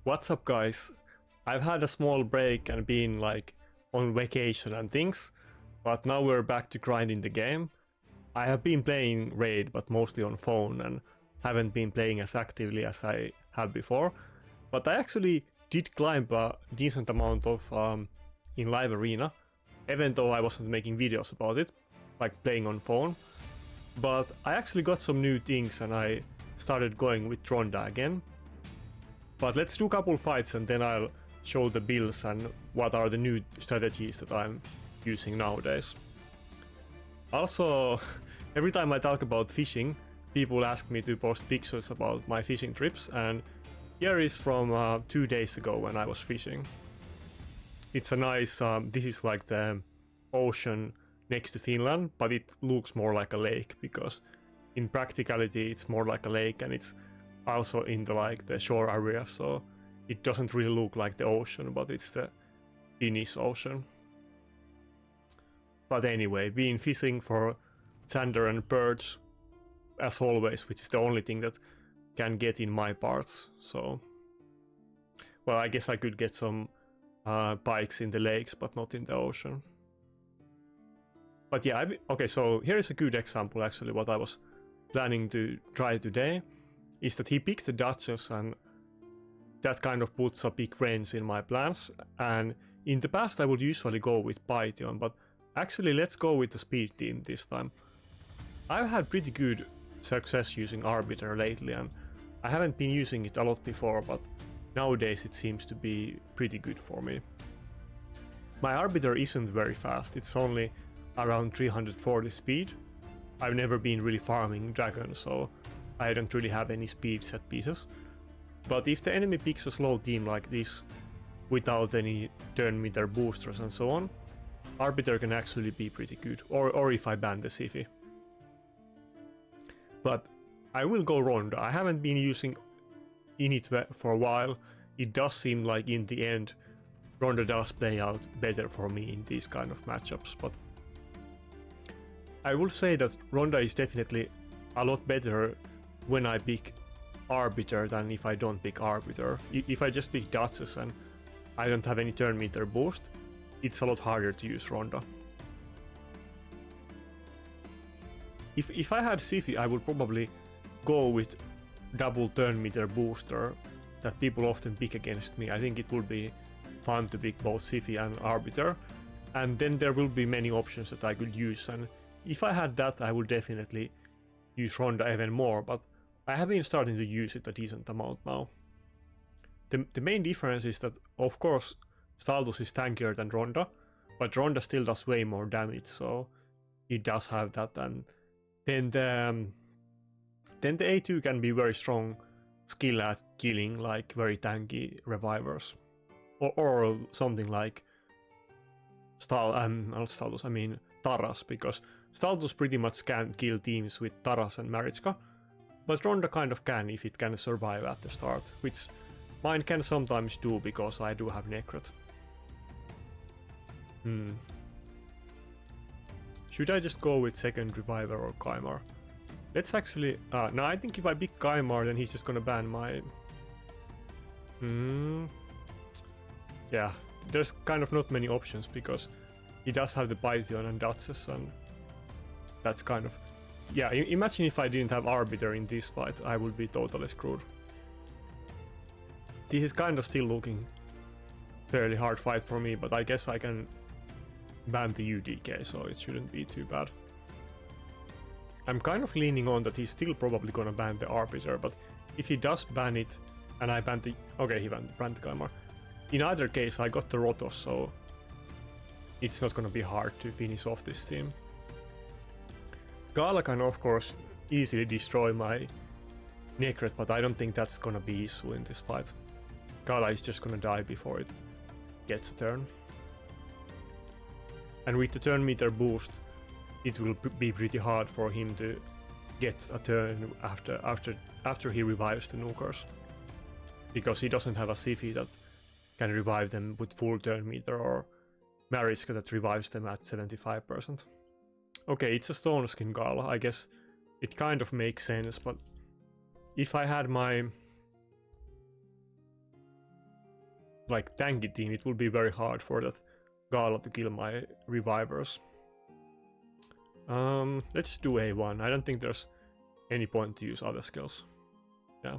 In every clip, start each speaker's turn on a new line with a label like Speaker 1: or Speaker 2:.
Speaker 1: What's up, guys? I've had a small break and been like on vacation and things, but now we're back to grinding the game. I have been playing Raid, but mostly on phone, and haven't been playing as actively as I have before. But I actually did climb a decent amount of in live arena, even though I wasn't making videos about it, like playing on phone. But I actually got some new things and I started going with Ronda again. But let's do a couple fights and then I'll show the builds and what are the new strategies that I'm using nowadays. Also, every time I talk about fishing, people ask me to post pictures about my fishing trips, and here is from 2 days ago when I was fishing. It's a nice, this is like the ocean next to Finland, but it looks more like a lake because in practicality it's more like a lake and it's also in the shore area, so it doesn't really look like the ocean, but it's the Finnish Ocean. But anyway, been fishing for zander and perch as always, which is the only thing that can get in my parts. So, well, I guess I could get some pikes in the lakes, but not in the ocean. But yeah, okay, so here is a good example actually. What I was planning to try today is that he picked the Duchess, and that kind of puts a big wrench in my plans. And in the past I would usually go with Python, but actually let's go with the speed team this time. I've had pretty good success using Arbiter lately, and I haven't been using it a lot before, but nowadays it seems to be pretty good for me. My Arbiter isn't very fast, it's only around 340 speed. I've never been really farming dragons, so I don't really have any speed set pieces. But if the enemy picks a slow team like this, without any turn meter boosters and so on, Arbiter can actually be pretty good, or if I ban the Siphi. But I will go Ronda. I haven't been using Init for a while. It does seem like in the end Ronda does play out better for me in these kind of matchups, but I will say that Ronda is definitely a lot better when I pick Arbiter than if I don't pick Arbiter. If I just pick Duchess and I don't have any turn meter boost, it's a lot harder to use Ronda. If I had Siphi, I would probably go with double turn meter booster that people often pick against me. I think it would be fun to pick both Siphi and Arbiter, and then there will be many options that I could use, and if I had that I would definitely use Ronda even more, but I have been starting to use it a decent amount now. The main difference is that, of course, Staldus is tankier than Ronda, but Ronda still does way more damage, so it does have that. And then the A2 can be very strong skill at killing like very tanky revivers, or something like not Staldus, I mean Taras, because Staldus pretty much can't kill teams with Taras and Marichka, but Ronda kind of can if it can survive at the start, which mine can sometimes do because I do have Necrot. Should I just go with second Reviver or Kymar? Let's actually... no, I think if I pick Kymar then he's just gonna ban my... Yeah, there's kind of not many options because he does have the Python and Duchess, and that's kind of... Yeah, imagine if I didn't have Arbiter in this fight, I would be totally screwed. This is kind of still looking fairly hard fight for me, but I guess I can ban the UDK, so it shouldn't be too bad. I'm kind of leaning on that he's still probably gonna ban the Arbiter, but if he does ban it, and I ban the... Okay, he banned the Kymar. In either case, I got the Rotos, so it's not gonna be hard to finish off this team. Gala can of course easily destroy my Necrot, but I don't think that's gonna be issue in this fight. Gala is just gonna die before it gets a turn. And with the turn meter boost, it will be pretty hard for him to get a turn after he revives the nukers, because he doesn't have a Siphi that can revive them with full turn meter, or Marichka that revives them at 75%. Okay, it's a stone skin Gala, I guess it kind of makes sense, but if I had my like tanky team, it will be very hard for that Gala to kill my revivers. Let's just do A1. I don't think there's any point to use other skills. Yeah.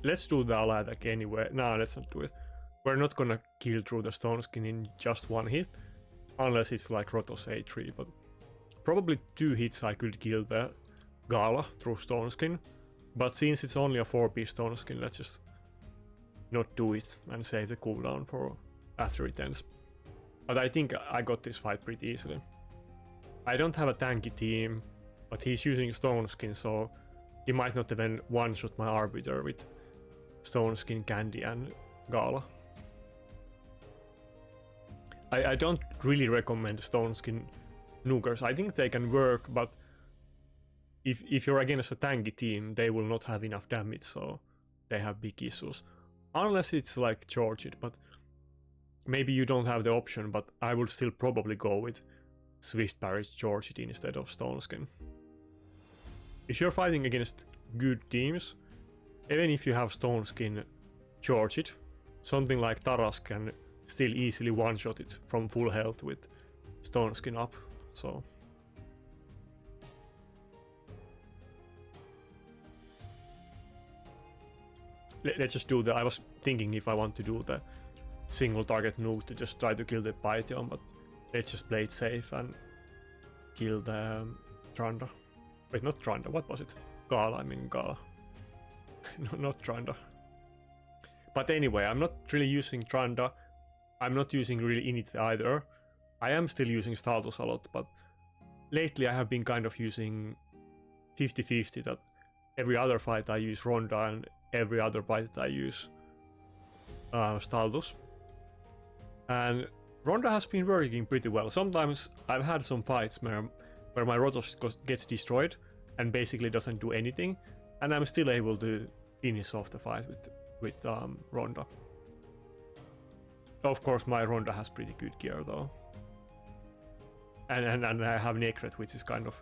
Speaker 1: Let's do the ally attack anyway. No, let's not do it. We're not gonna kill through the Stone Skin in just one hit, unless it's like Rotos A3, but probably 2 hits I could kill the Gala through Stone Skin, but since it's only a 4-piece Stone Skin, let's just not do it and save the cooldown for after it ends. But I think I got this fight pretty easily. I don't have a tanky team, but he's using Stone Skin, so he might not even one-shot my Arbiter with Stone Skin, Candy and Gala. I don't really recommend Stone Skin nukers. I think they can work, but if you're against a tanky team, they will not have enough damage, so they have big issues. Unless it's like Charge It, but maybe you don't have the option, but I would still probably go with Swift Parry Charge It instead of Stone Skin. If you're fighting against good teams, even if you have Stone Skin Charge It, something like Taras can still easily one-shot it from full health with Stone Skin up, so... Let's just do the... I was thinking if I want to do the single target nuke to just try to kill the Python, but let's just play it safe and kill the Tranda. Wait, not Tranda, what was it? Gala, I mean Gala. No, not Tranda. But anyway, I'm not really using Tranda. I'm not using really Init either. I am still using Staltos a lot, but lately I have been kind of using 50-50, that every other fight I use Ronda and every other fight I use Staltos. And Ronda has been working pretty well. Sometimes I've had some fights where my Rotos gets destroyed and basically doesn't do anything, and I'm still able to finish off the fight with Ronda. Of course, my Ronda has pretty good gear though, and I have Necret, which is kind of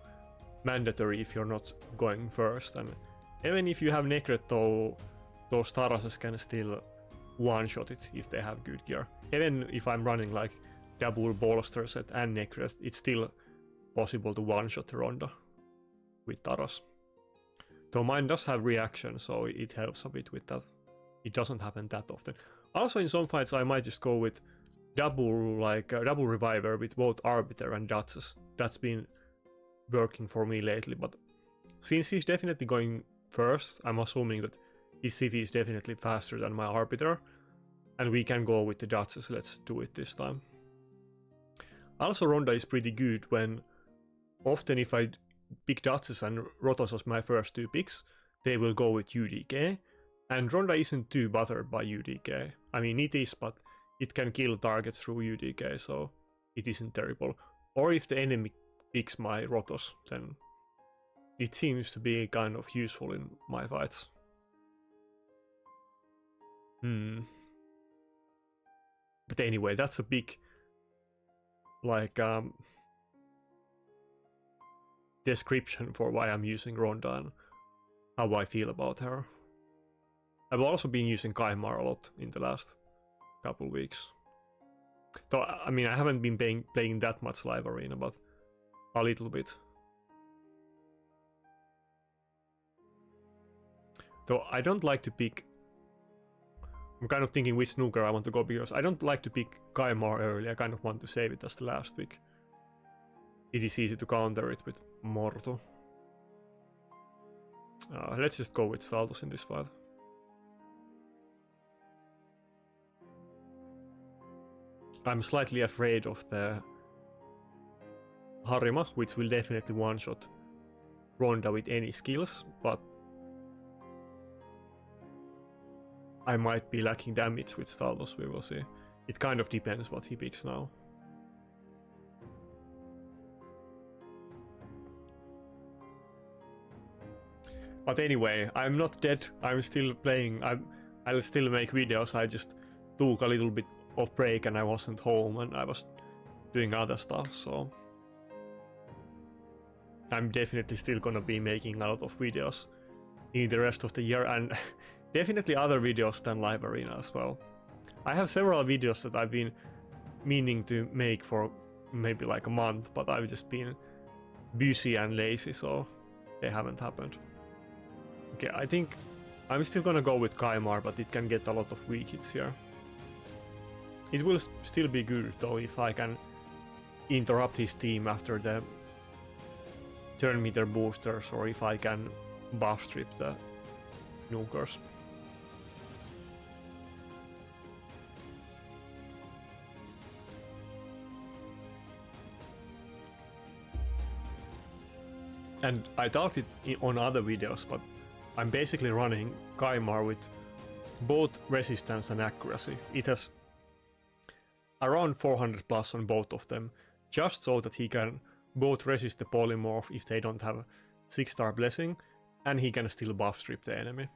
Speaker 1: mandatory if you're not going first. And even if you have Necret though, those Tarases can still one-shot it if they have good gear. Even if I'm running like double bolster set and Necret, it's still possible to one-shot the Ronda with Taras. Though mine does have reaction, so it helps a bit with that. It doesn't happen that often. Also in some fights I might just go with double reviver with both Arbiter and Duchess. That's been working for me lately, but since he's definitely going first, I'm assuming that his CV is definitely faster than my Arbiter, and we can go with the Duchess. Let's do it this time. Also, Ronda is pretty good when often if I pick Duchess and Rotos as my first 2 picks, they will go with UDK, and Ronda isn't too bothered by UDK. I mean, it is, but it can kill targets through UDK, so it isn't terrible. Or if the enemy picks my Rotos, then it seems to be kind of useful in my fights. But anyway, that's a big description for why I'm using Ronda and how I feel about her. I've also been using Kaimar a lot in the last couple weeks. So, I mean, I haven't been playing that much live arena, but a little bit. Though I don't like to pick... I'm kind of thinking which snooker I want to go, because I don't like to pick Kaimar early. I kind of want to save it as the last pick. It is easy to counter it with Morto. Let's just go with Staltos in this fight. I'm slightly afraid of the Harima, which will definitely one-shot Ronda with any skills, but I might be lacking damage with Staltos, we will see. It kind of depends what he picks now. But anyway, I'm not dead, I'm still playing, I'll still make videos. I just took a little bit of break and I wasn't home and I was doing other stuff, so I'm definitely still gonna be making a lot of videos in the rest of the year, and definitely other videos than Live Arena as well. I have several videos that I've been meaning to make for maybe like a month, but I've just been busy and lazy, so they haven't happened. Okay, I think I'm still gonna go with Kaimar, but it can get a lot of weak hits here. It will still be good though if I can interrupt his team after the turn meter boosters, or if I can buff strip the nukers. And I talked it on other videos, but I'm basically running Kaimar with both resistance and accuracy. It has around 400 plus on both of them, just so that he can both resist the Polymorph if they don't have 6-star blessing, and he can still buff strip the enemy.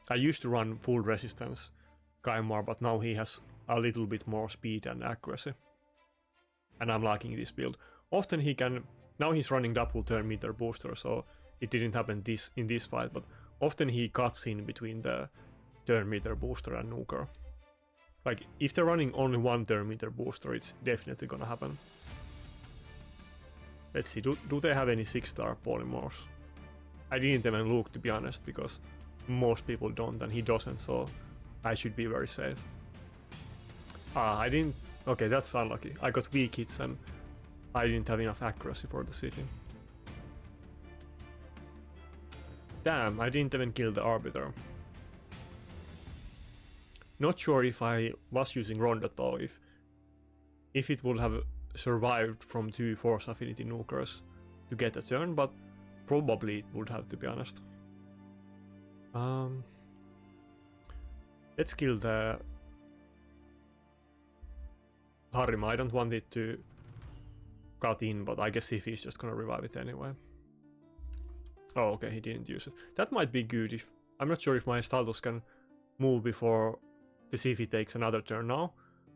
Speaker 1: I used to run full resistance Kaimar, but now he has a little bit more speed and accuracy, and I'm liking this build. Often he can, now he's running double turn meter booster, so it didn't happen in this fight, but often he cuts in between the turn meter booster and nuker. Like, if they're running only one turn meter booster, it's definitely gonna happen. Let's see, do they have any 6-star polymorphs? I didn't even look, to be honest, because most people don't and he doesn't, so I should be very safe. I didn't, okay, that's unlucky. I got weak hits and I didn't have enough accuracy for the city. Damn, I didn't even kill the Arbiter. Not sure if I was using Ronda though, if it would have survived from 2 Force Affinity nukers to get a turn, but probably it would have, to be honest. Let's kill the Harima. I don't want it to cut in, but I guess if he's just gonna revive it anyway. Oh, okay, he didn't use it. That might be good if... I'm not sure if my Staltos can move before the Sifi takes another turn now,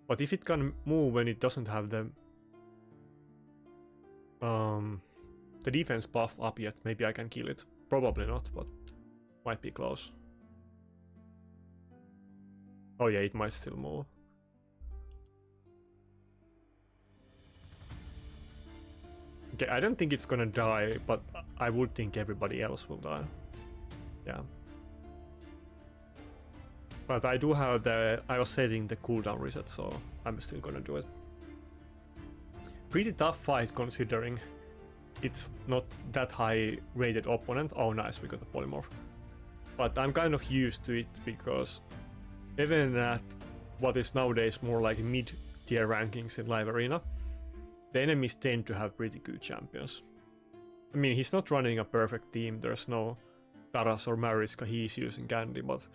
Speaker 1: but if it can move when it doesn't have the defense buff up yet, maybe I can kill it. Probably not, but might be close. Oh yeah, it might still move. Okay, I don't think it's gonna die, but I would think everybody else will die. Yeah. But I do have the... I was saving the cooldown reset, so I'm still gonna do it. Pretty tough fight considering it's not that high rated opponent. Oh nice, we got the Polymorph. But I'm kind of used to it because even at what is nowadays more like mid-tier rankings in Live Arena, the enemies tend to have pretty good champions. I mean, he's not running a perfect team, there's no Taras or Mariska, he's using Candy, but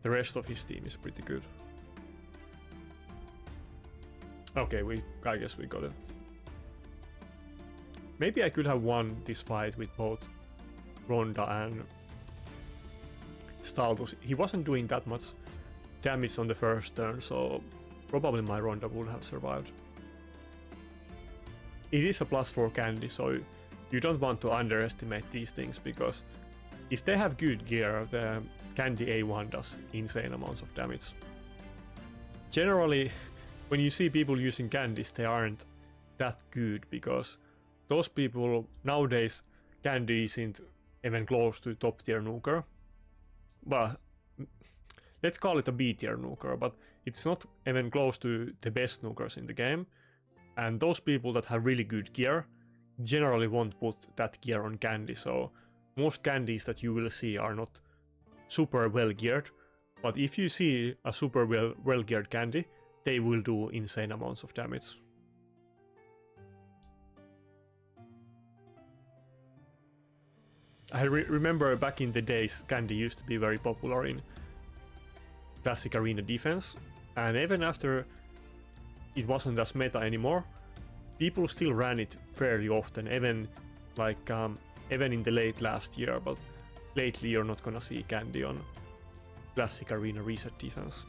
Speaker 1: the rest of his team is pretty good. Okay, I guess we got it. Maybe I could have won this fight with both Ronda and Staltos. He wasn't doing that much damage on the first turn, so probably my Ronda would have survived. It is a +4 Candy, so you don't want to underestimate these things, because if they have good gear, the Candy A1 does insane amounts of damage. Generally, when you see people using Candies, they aren't that good, because those people nowadays, Candy isn't even close to top tier nuker. Well, let's call it a B tier nuker, but it's not even close to the best nukers in the game. And those people that have really good gear generally won't put that gear on Candy, so most Candies that you will see are not super well geared, but if you see a super well geared Candy, they will do insane amounts of damage. I remember back in the days, Candy used to be very popular in Classic Arena defense, and even after it wasn't as meta anymore, people still ran it fairly often, even like even in the late last year, but lately you're not gonna see Candy on Classic Arena reset defense.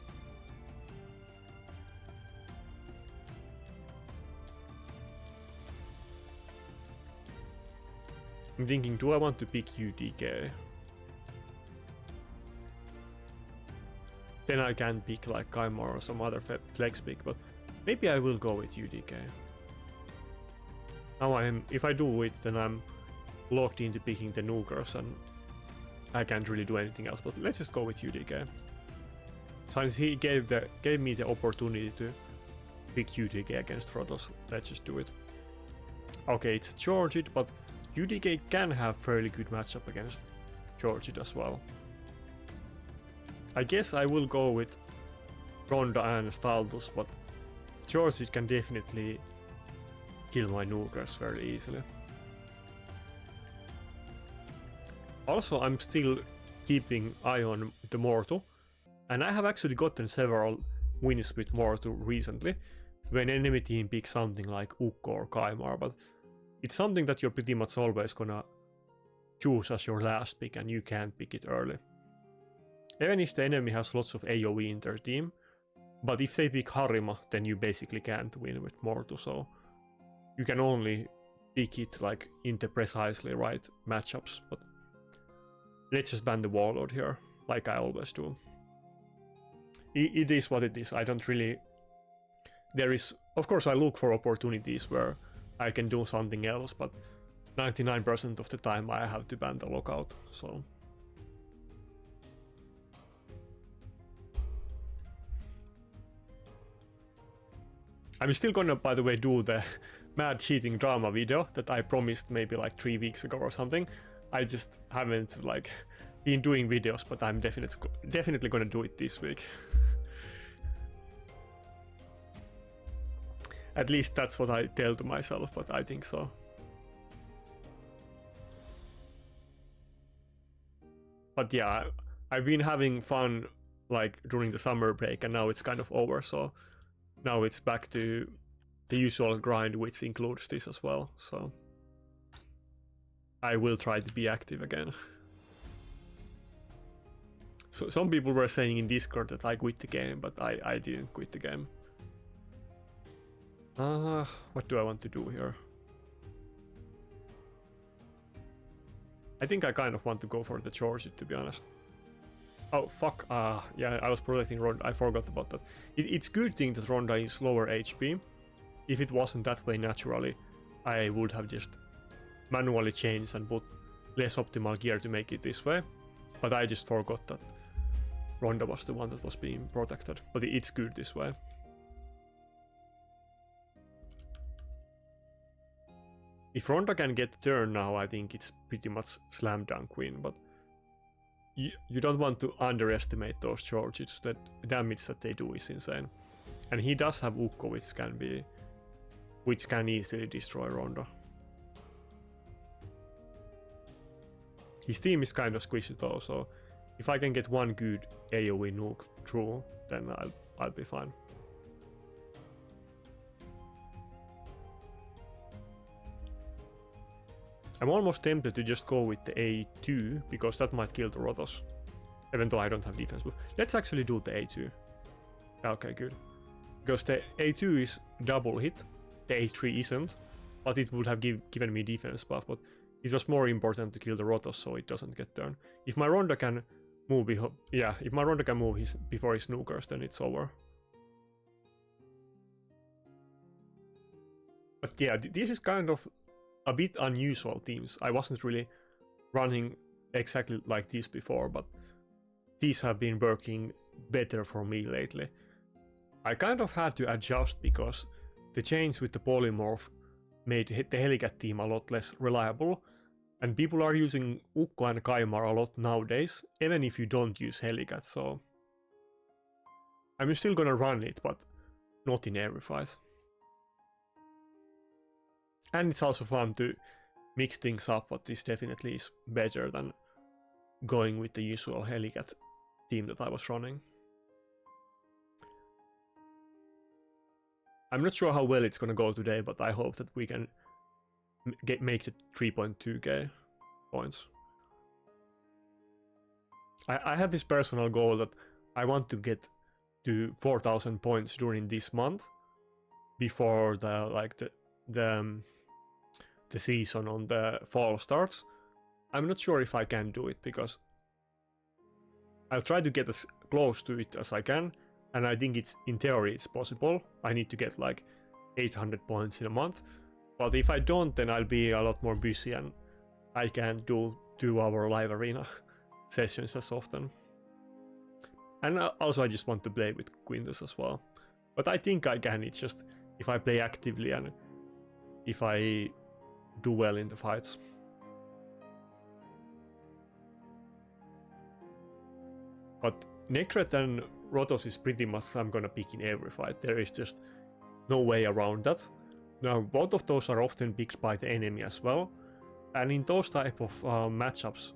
Speaker 1: I'm thinking, do I want to pick UDK? Then I can pick like Kaimar or some other flex pick, but maybe I will go with UDK. Now if I do it, then I'm locked into picking the Nukers and I can't really do anything else, but let's just go with UDK. Since he gave me the opportunity to pick UDK against Rotos, let's just do it. Okay, it's Georgid, but UDK can have fairly good matchup against Georgid as well. I guess I will go with Ronda and Staldus, but Georgid can definitely kill my Nukers very easily. Also, I'm still keeping eye on the Mortu, and I have actually gotten several wins with Mortu recently, when enemy team picks something like Ukko or Kaimar, but it's something that you're pretty much always gonna choose as your last pick and you can't pick it early. Even if the enemy has lots of AoE in their team, but if they pick Harima, then you basically can't win with Mortu, so you can only pick it like in the precisely right matchups, but let's just ban the Warlord here, like I always do. It is what it is. I don't really... There is... Of course I look for opportunities where I can do something else, but 99% of the time I have to ban the lockout, so... I'm still gonna, by the way, do the mad cheating drama video that I promised maybe like 3 weeks ago or something. I just haven't like been doing videos, but I'm definitely gonna do it this week. At least that's what I tell to myself, but I think so. But yeah, I've been having fun like during the summer break, and now it's kind of over, so now it's back to the usual grind, which includes this as well, so I will try to be active again. So some people were saying in Discord that I quit the game, but I didn't quit the game. What do I want to do here? I think I kind of want to go for the Georgid, to be honest. Oh fuck, yeah, I was protecting Ronda, I forgot about that. It's good thing that Ronda is lower HP. If it wasn't that way naturally, I would have just manually changed and put less optimal gear to make it this way. But I just forgot that Ronda was the one that was being protected. But it's good this way. If Ronda can get the turn now, I think it's pretty much slam dunk win, but you don't want to underestimate those Georgids. The damage that they do is insane. And he does have Ukko, which can easily destroy Ronda. His team is kind of squishy though, so if I can get one good AoE nuke through, then I'll be fine. I'm almost tempted to just go with the A2, because that might kill the Rotos. Even though I don't have defense. But let's actually do the A2. Okay, good. Because the A2 is double hit, the A3 isn't, but it would have given me defense buff, but it was more important to kill the Rotos so it doesn't get turned. If my Ronda can move if my Ronda can move before his Nukers, then it's over. But yeah, this is kind of a bit unusual teams. I wasn't really running exactly like this before, but these have been working better for me lately. I kind of had to adjust because the change with the Polymorph made the Helicat team a lot less reliable, and people are using Ukko and Kaimar a lot nowadays, even if you don't use Helicat, so I'm still gonna run it, but not in every fight. And it's also fun to mix things up, but this definitely is better than going with the usual Helicat team that I was running. I'm not sure how well it's gonna go today, but I hope that we can make it 3.2k points. I have this personal goal that I want to get to 4,000 points during this month before the the season on the fall starts. I'm not sure if I can do it, because I'll try to get as close to it as I can, and I think it's, in theory, it's possible. I need to get like 800 points in a month, but if I don't, then I'll be a lot more busy and I can't do 2-hour live arena sessions as often. And also I just want to play with Quintus as well. But I think I can, it's just if I play actively and if I do well in the fights. But Necret and Rotos is pretty much I'm gonna pick in every fight. There is just no way around that. Now, both of those are often picked by the enemy as well. And in those type of matchups,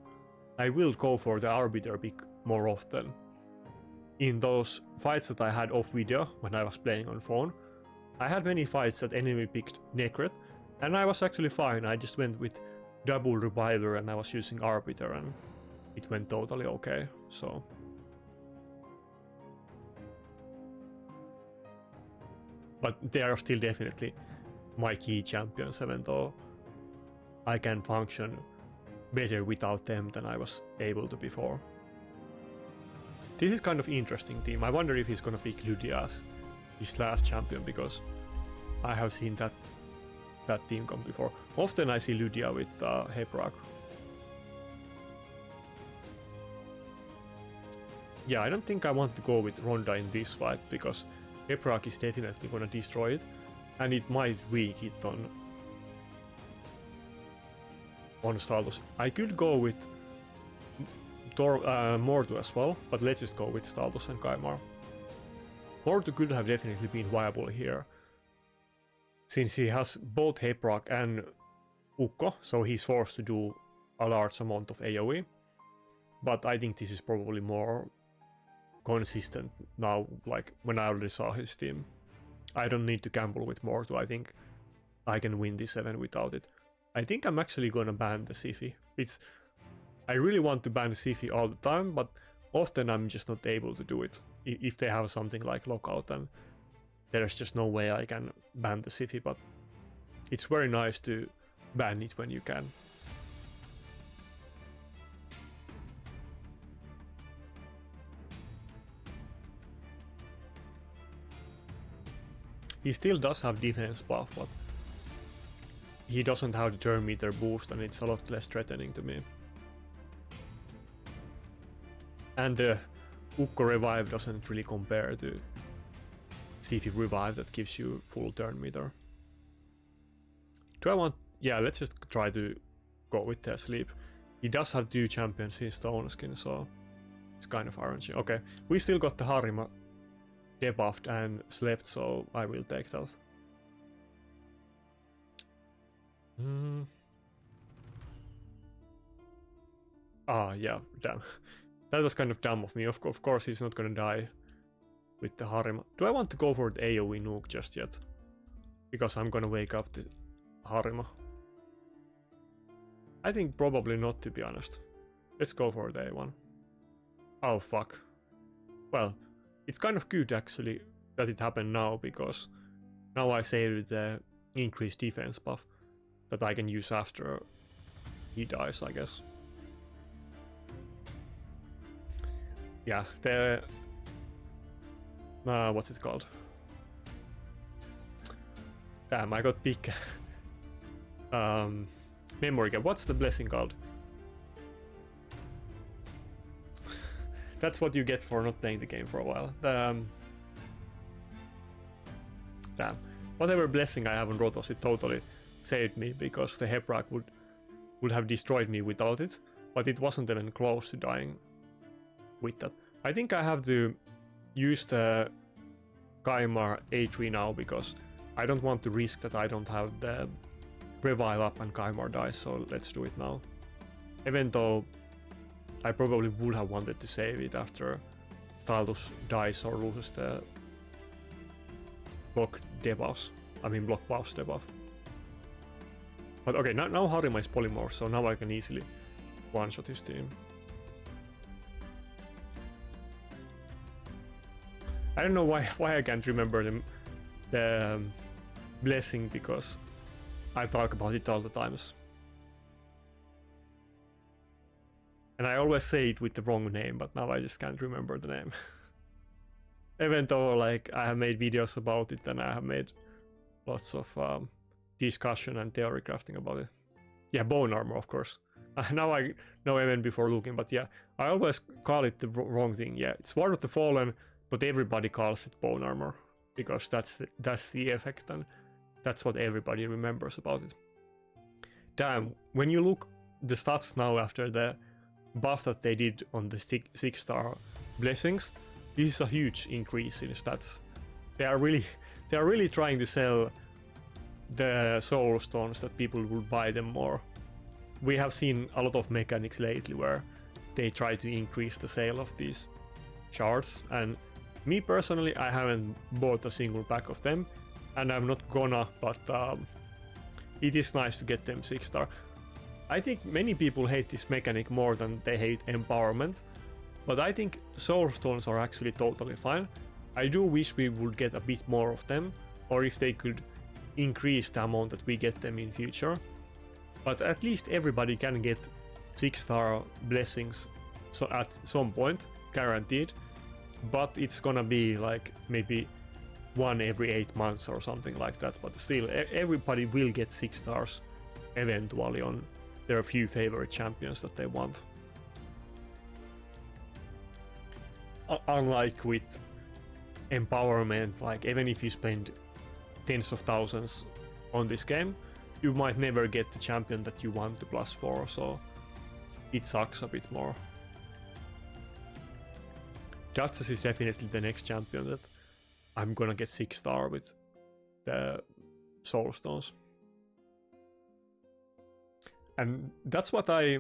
Speaker 1: I will go for the Arbiter pick more often. In those fights that I had off video when I was playing on phone, I had many fights that enemy picked Necret, and I was actually fine. I just went with double Reviver and I was using Arbiter and it went totally okay, so... But they are still definitely my key champions, even though I can function better without them than I was able to before. This is kind of interesting team. I wonder if he's gonna pick Lydia as his last champion, because I have seen that team come before. Often I see Lydia with Hebrak. Yeah, I don't think I want to go with Ronda in this fight, because Hebrak is definitely gonna destroy it, and it might weak it on Staldos. I could go with Mortu as well, but let's just go with Staldos and Kaimar. Mortu could have definitely been viable here, since he has both Hebrak and Ukko, so he's forced to do a large amount of AoE. But I think this is probably more consistent now, like when I already saw his team. I don't need to gamble with Mortu. I think I can win this event without it. I think I'm actually gonna ban the Siphi. I really want to ban Siphi all the time, but often I'm just not able to do it. If they have something like lockout, then there's just no way I can ban the Siphi, but it's very nice to ban it when you can. He still does have defense buff, but he doesn't have the turn meter boost, and it's a lot less threatening to me. And the Ukko revive doesn't really compare to Siphi revive that gives you full turn meter. Do I want... Yeah, let's just try to go with the sleep. He does have 2 champions in Stone Skin, so it's kind of RNG. Okay, we still got the Harima debuffed and slept, so I will take that. Ah, yeah, damn. That was kind of dumb of me. Of course he's not gonna die with the Harima. Do I want to go for the AoE nuke just yet? Because I'm gonna wake up the Harima. I think probably not, to be honest. Let's go for the A1. Oh fuck. Well, it's kind of good actually that it happened now, because now I saved the increased defense buff that I can use after he dies, I guess. Yeah, the... what's it called? Damn, I got big... memory gap. What's the blessing called? That's what you get for not playing the game for a while. Damn. Whatever blessing I have on Rotos, it totally saved me, because the Hebrak would have destroyed me without it, but it wasn't even close to dying with that. I think I have to use the Kaimar A3 now, because I don't want to risk that I don't have the revive up and Kaimar dies, so let's do it now. Even though I probably would have wanted to save it after Stylus dies or loses the block debuffs. I mean block buffs debuff. But okay, now Harima is Polymorph, so now I can easily one-shot his team. I don't know why I can't remember the blessing, because I talk about it all the times. And I always say it with the wrong name, but now I just can't remember the name. Even though like I have made videos about it and I have made lots of discussion and theory crafting about it. Yeah, bone armor, of course. Now I know even before looking, but yeah, I always call it the wrong thing. Yeah, it's Sword of the Fallen, but everybody calls it bone armor because that's the effect and that's what everybody remembers about it. Damn, when you look the stats now after the buff that they did on the 6-star blessings, this is a huge increase in stats. They are really trying to sell the soul stones that people will buy them more. We have seen a lot of mechanics lately where they try to increase the sale of these shards, and me personally, I haven't bought a single pack of them, and I'm not gonna, but it is nice to get them 6-star. I think many people hate this mechanic more than they hate empowerment, but I think soul stones are actually totally fine. I do wish we would get a bit more of them, or if they could increase the amount that we get them in future. But at least everybody can get 6-star blessings so at some point, guaranteed. But it's gonna be like maybe one every 8 months or something like that. But still, everybody will get 6 stars eventually on their few favorite champions that they want. Unlike with empowerment, like even if you spend tens of thousands on this game, you might never get the champion that you want to +4, so it sucks a bit more. Duchess is definitely the next champion that I'm gonna get 6-star with the soul stones. And that's what I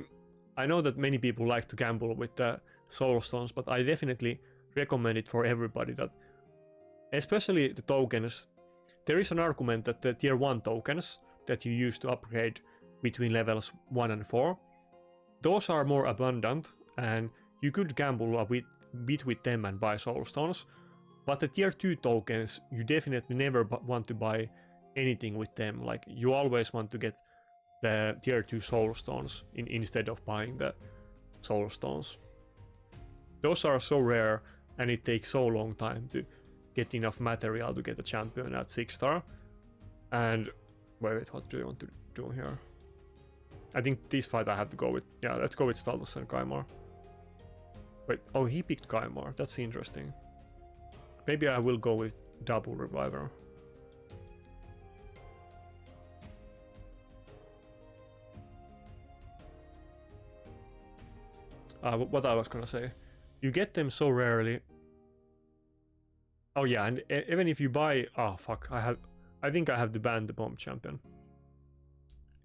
Speaker 1: know that many people like to gamble with the soul stones, but I definitely recommend it for everybody, that especially the tokens. There is an argument that the tier 1 tokens that you use to upgrade between levels 1 and 4, those are more abundant and you could gamble a bit with them and buy soul stones. But the tier 2 tokens, you definitely never want to buy anything with them. Like, you always want to get the tier 2 soul stones instead of buying the soul stones. Those are so rare and it takes so long time to get enough material to get a champion at 6-star. And wait, what do you want to do here? I think this fight I have to go with. Yeah, let's go with Status and Kaimar. Wait, oh, he picked Kaimar. That's interesting. Maybe I will go with double reviver. What I was gonna say, you get them so rarely. Oh yeah, and even if you buy, oh fuck, I think I have to ban the bomb champion.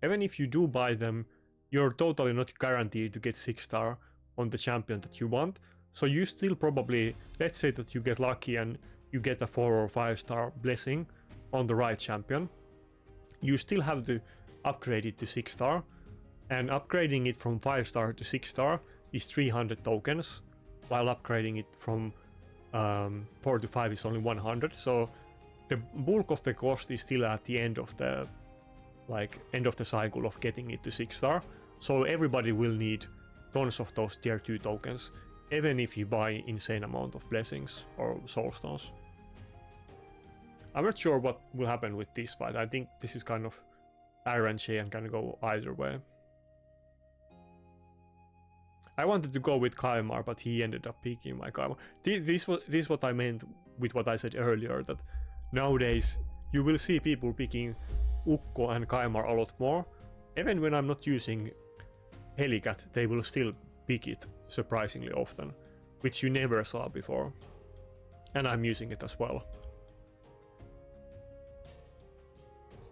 Speaker 1: Even if you do buy them, you're totally not guaranteed to get 6-star on the champion that you want. So you still probably, let's say that you get lucky and you get a 4 or 5-star blessing on the right champion. You still have to upgrade it to 6-star, and upgrading it from 5-star to 6-star is 300 tokens, while upgrading it from 4 to 5 is only 100. So the bulk of the cost is still at the end of the cycle of getting it to 6-star. So everybody will need tons of those tier 2 tokens, even if you buy insane amount of blessings or soul stones. I'm not sure what will happen with this fight. I think this is kind of RNG and can go either way. I wanted to go with Kaimar, but he ended up picking my Kaimar. This is what I meant with what I said earlier, that nowadays you will see people picking Ukko and Kaimar a lot more. Even when I'm not using Helicat, they will still pick it surprisingly often, which you never saw before. And I'm using it as well.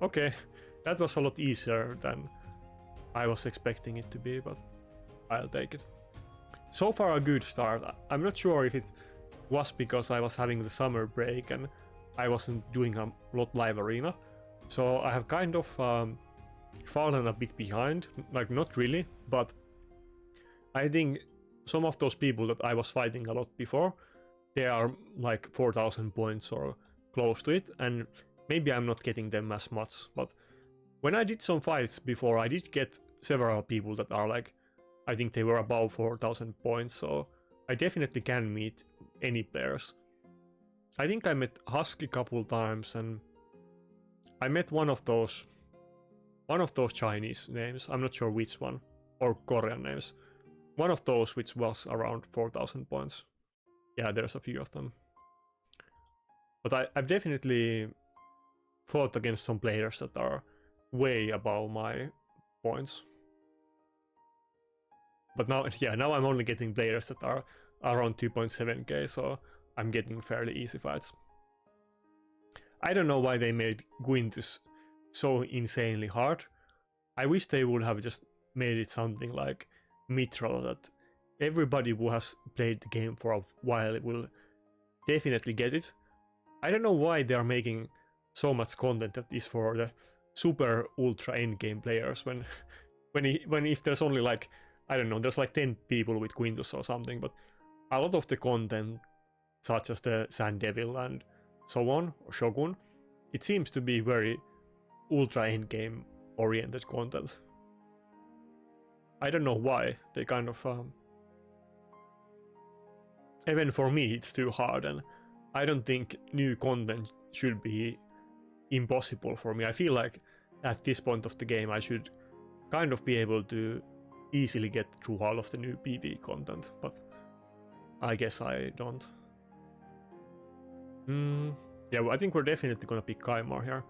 Speaker 1: Okay, that was a lot easier than I was expecting it to be, but I'll take it. So far a good start. I'm not sure if it was because I was having the summer break and I wasn't doing a lot live arena. So I have kind of fallen a bit behind, like not really, but I think some of those people that I was fighting a lot before, they are like 4,000 points or close to it, and maybe I'm not getting them as much, but when I did some fights before, I did get several people that are like, I think they were above 4,000 points, so I definitely can meet any players. I think I met Husky a couple times, and I met one of those Chinese names, I'm not sure which one, or Korean names. One of those which was around 4,000 points. Yeah, there's a few of them. But I've definitely fought against some players that are way above my points. But now, yeah, now I'm only getting players that are around 2.7k, so I'm getting fairly easy fights. I don't know why they made Quintus so insanely hard. I wish they would have just made it something like Mithril, that everybody who has played the game for a while will definitely get it. I don't know why they are making so much content that is for the super ultra endgame players when if there's only like, I don't know, there's like 10 people with Quintus or something, but a lot of the content, such as the Sand Devil and so on, or Shogun, it seems to be very ultra endgame oriented content. I don't know why they kind of even for me it's too hard, and I don't think new content should be impossible for me. I feel like at this point of the game I should kind of be able to easily get through all of the new PvE content, but I guess I don't. Yeah, well, I think we're definitely gonna pick Kaimar here.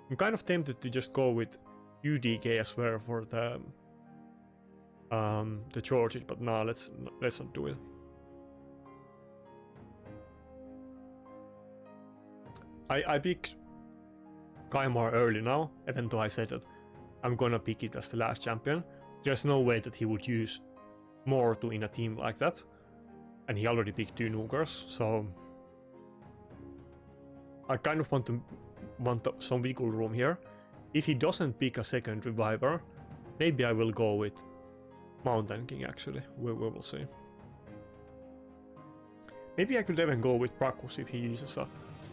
Speaker 1: I'm kind of tempted to just go with UDK as well for the Georges, but nah, let's not do it. I picked Kaimar early now, even though I said that I'm gonna pick it as the last champion. There's no way that he would use Mortu in a team like that, and he already picked 2 Nugers, so I kind of want some wiggle room here. If he doesn't pick a second Reviver, maybe I will go with Mountain King actually, we will see. Maybe I could even go with Prakus if he uses a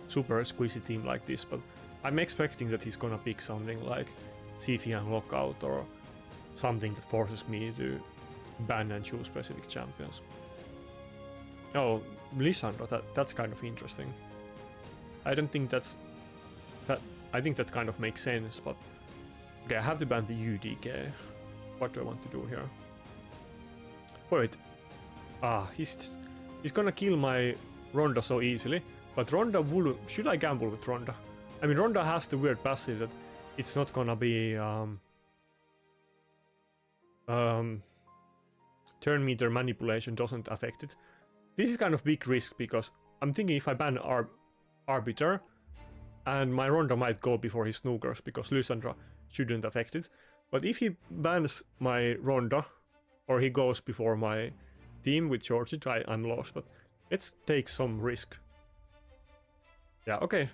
Speaker 1: super exquisite team like this, but I'm expecting that he's gonna pick something like Xifian Lockout or something that forces me to ban and choose specific champions. Oh, Lissandra, that's kind of interesting. I don't think I think that kind of makes sense, but okay, I have to ban the UDK. What do I want to do here? Wait. He's gonna kill my Ronda so easily, but Ronda will... Should I gamble with Ronda? I mean, Ronda has the weird passive that it's not gonna be turn meter manipulation doesn't affect it. This is kind of big risk because I'm thinking if I ban Arbiter, and my Ronda might go before his Snookers because Lysandra shouldn't affect it. But if he bans my Ronda, or he goes before my team with Georgie, I'm lost. But let's take some risk. Yeah, okay,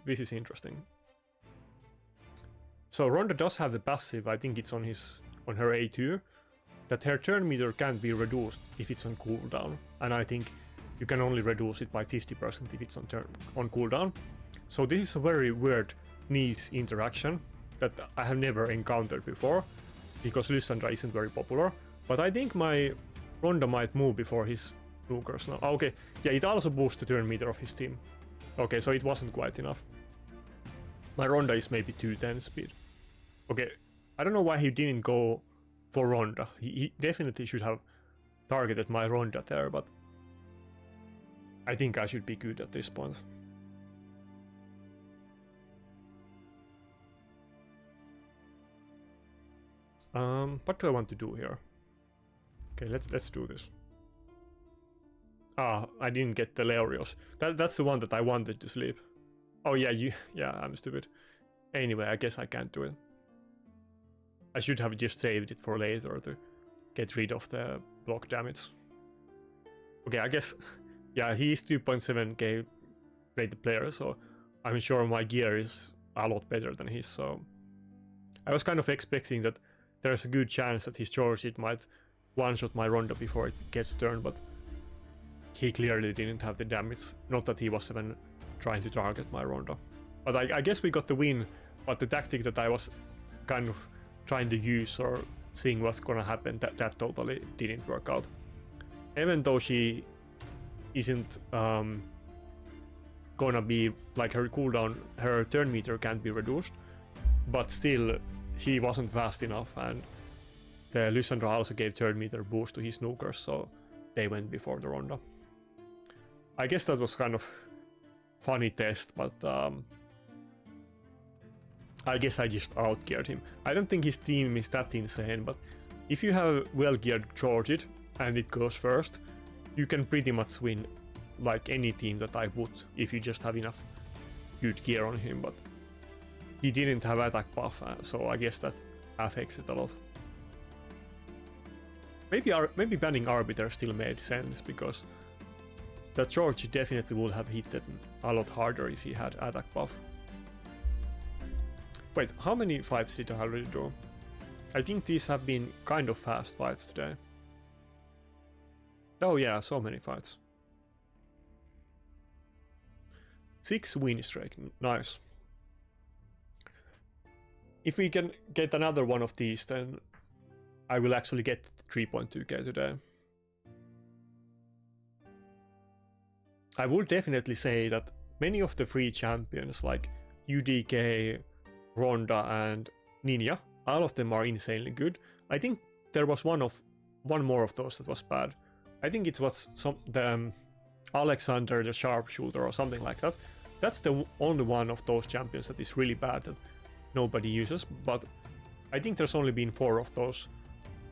Speaker 1: this is interesting. So Ronda does have the passive, I think it's on her A2, that her turn meter can't be reduced if it's on cooldown, and I think you can only reduce it by 50% if it's on cooldown. So this is a very weird niche interaction that I have never encountered before, because Lysandra isn't very popular. But I think my Ronda might move before his Snookers now. Okay, yeah, it also boosts the turn meter of his team. Okay, so it wasn't quite enough. My Ronda is maybe 210 speed. Okay, I don't know why he didn't go for Ronda. He definitely should have targeted my Ronda there, but I think I should be good at this point. What do I want to do here? Okay, let's do this. I didn't get the Leorios. That's the one that I wanted to sleep. Oh yeah, I'm stupid. Anyway, I guess I can't do it. I should have just saved it for later to get rid of the block damage. Okay, I guess, yeah, he is 2.7k rated player, so I'm sure my gear is a lot better than his, so I was kind of expecting that there's a good chance that his Georgie might one-shot my Ronda before it gets turned, but he clearly didn't have the damage. Not that he was even trying to target my Ronda. But I guess we got the win But the tactic that I was kind of trying to use or seeing what's gonna happen, that totally didn't work out. Even though she isn't gonna be like her cooldown, her turn meter can't be reduced, but still she wasn't fast enough, and the Lysandra also gave turn meter boost to his nukers, so they went before the Ronda. I guess that was kind of funny test, but I guess I just outgeared him. I don't think his team is that insane, but if you have well-geared Georgid and it goes first, you can pretty much win like any team that I put if you just have enough good gear on him, but he didn't have attack buff, so I guess that affects it a lot. Maybe banning Arbiter still made sense, because that George definitely would have hit it a lot harder if he had attack buff. Wait, how many fights did I already do? I think these have been kind of fast fights today. Oh yeah, so many fights. 6 win streak, nice. If we can get another one of these, then I will actually get 3.2k today. I would definitely say that many of the free champions like UDK, Ronda and Ninja, all of them are insanely good. I think there was one more of those that was bad. I think it was Alexander the Sharpshooter or something like that. That's the only one of those champions that is really bad that nobody uses, but I think there's only been 4 of those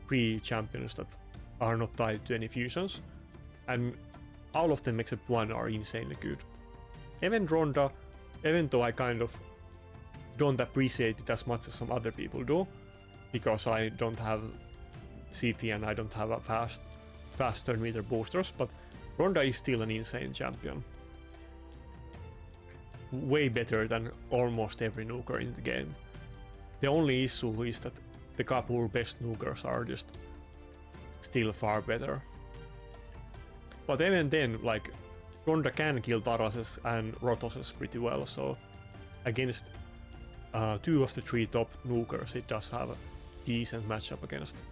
Speaker 1: free champions that are not tied to any fusions, and all of them except one are insanely good. Even Ronda, even though I kind of don't appreciate it as much as some other people do, because I don't have Sifi and I don't have a fast turn meter boosters, but Ronda is still an insane champion. Way better than almost every nuker in the game. The only issue is that the couple best nukers are just still far better. But even then, like, Ronda can kill Taras's and Rotos's pretty well, so against 2 of the 3 top nukers it does have a decent matchup against.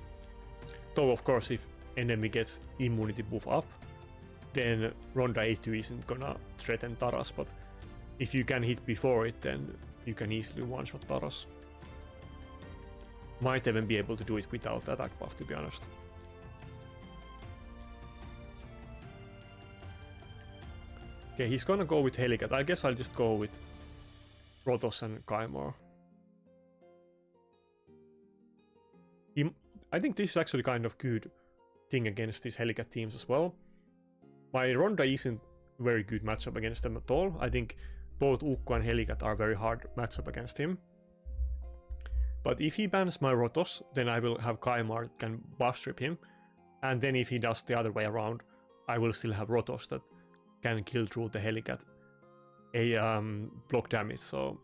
Speaker 1: Though of course if enemy gets immunity buff up, then Ronda A2 isn't gonna threaten Taras, but if you can hit before it, then you can easily one-shot Taras. Might even be able to do it without attack buff, to be honest. Okay, he's gonna go with Helicat. I guess I'll just go with Rotos and Kaimor. I think this is actually kind of good thing against these Helicat teams as well. My Ronda isn't very good matchup against them at all. I think both Ukko and Helicat are very hard matchup against him. But if he bans my Rotos, then I will have Kaimar that can buff strip him. And then if he does the other way around, I will still have Rotos that can kill through the Helicat block damage. So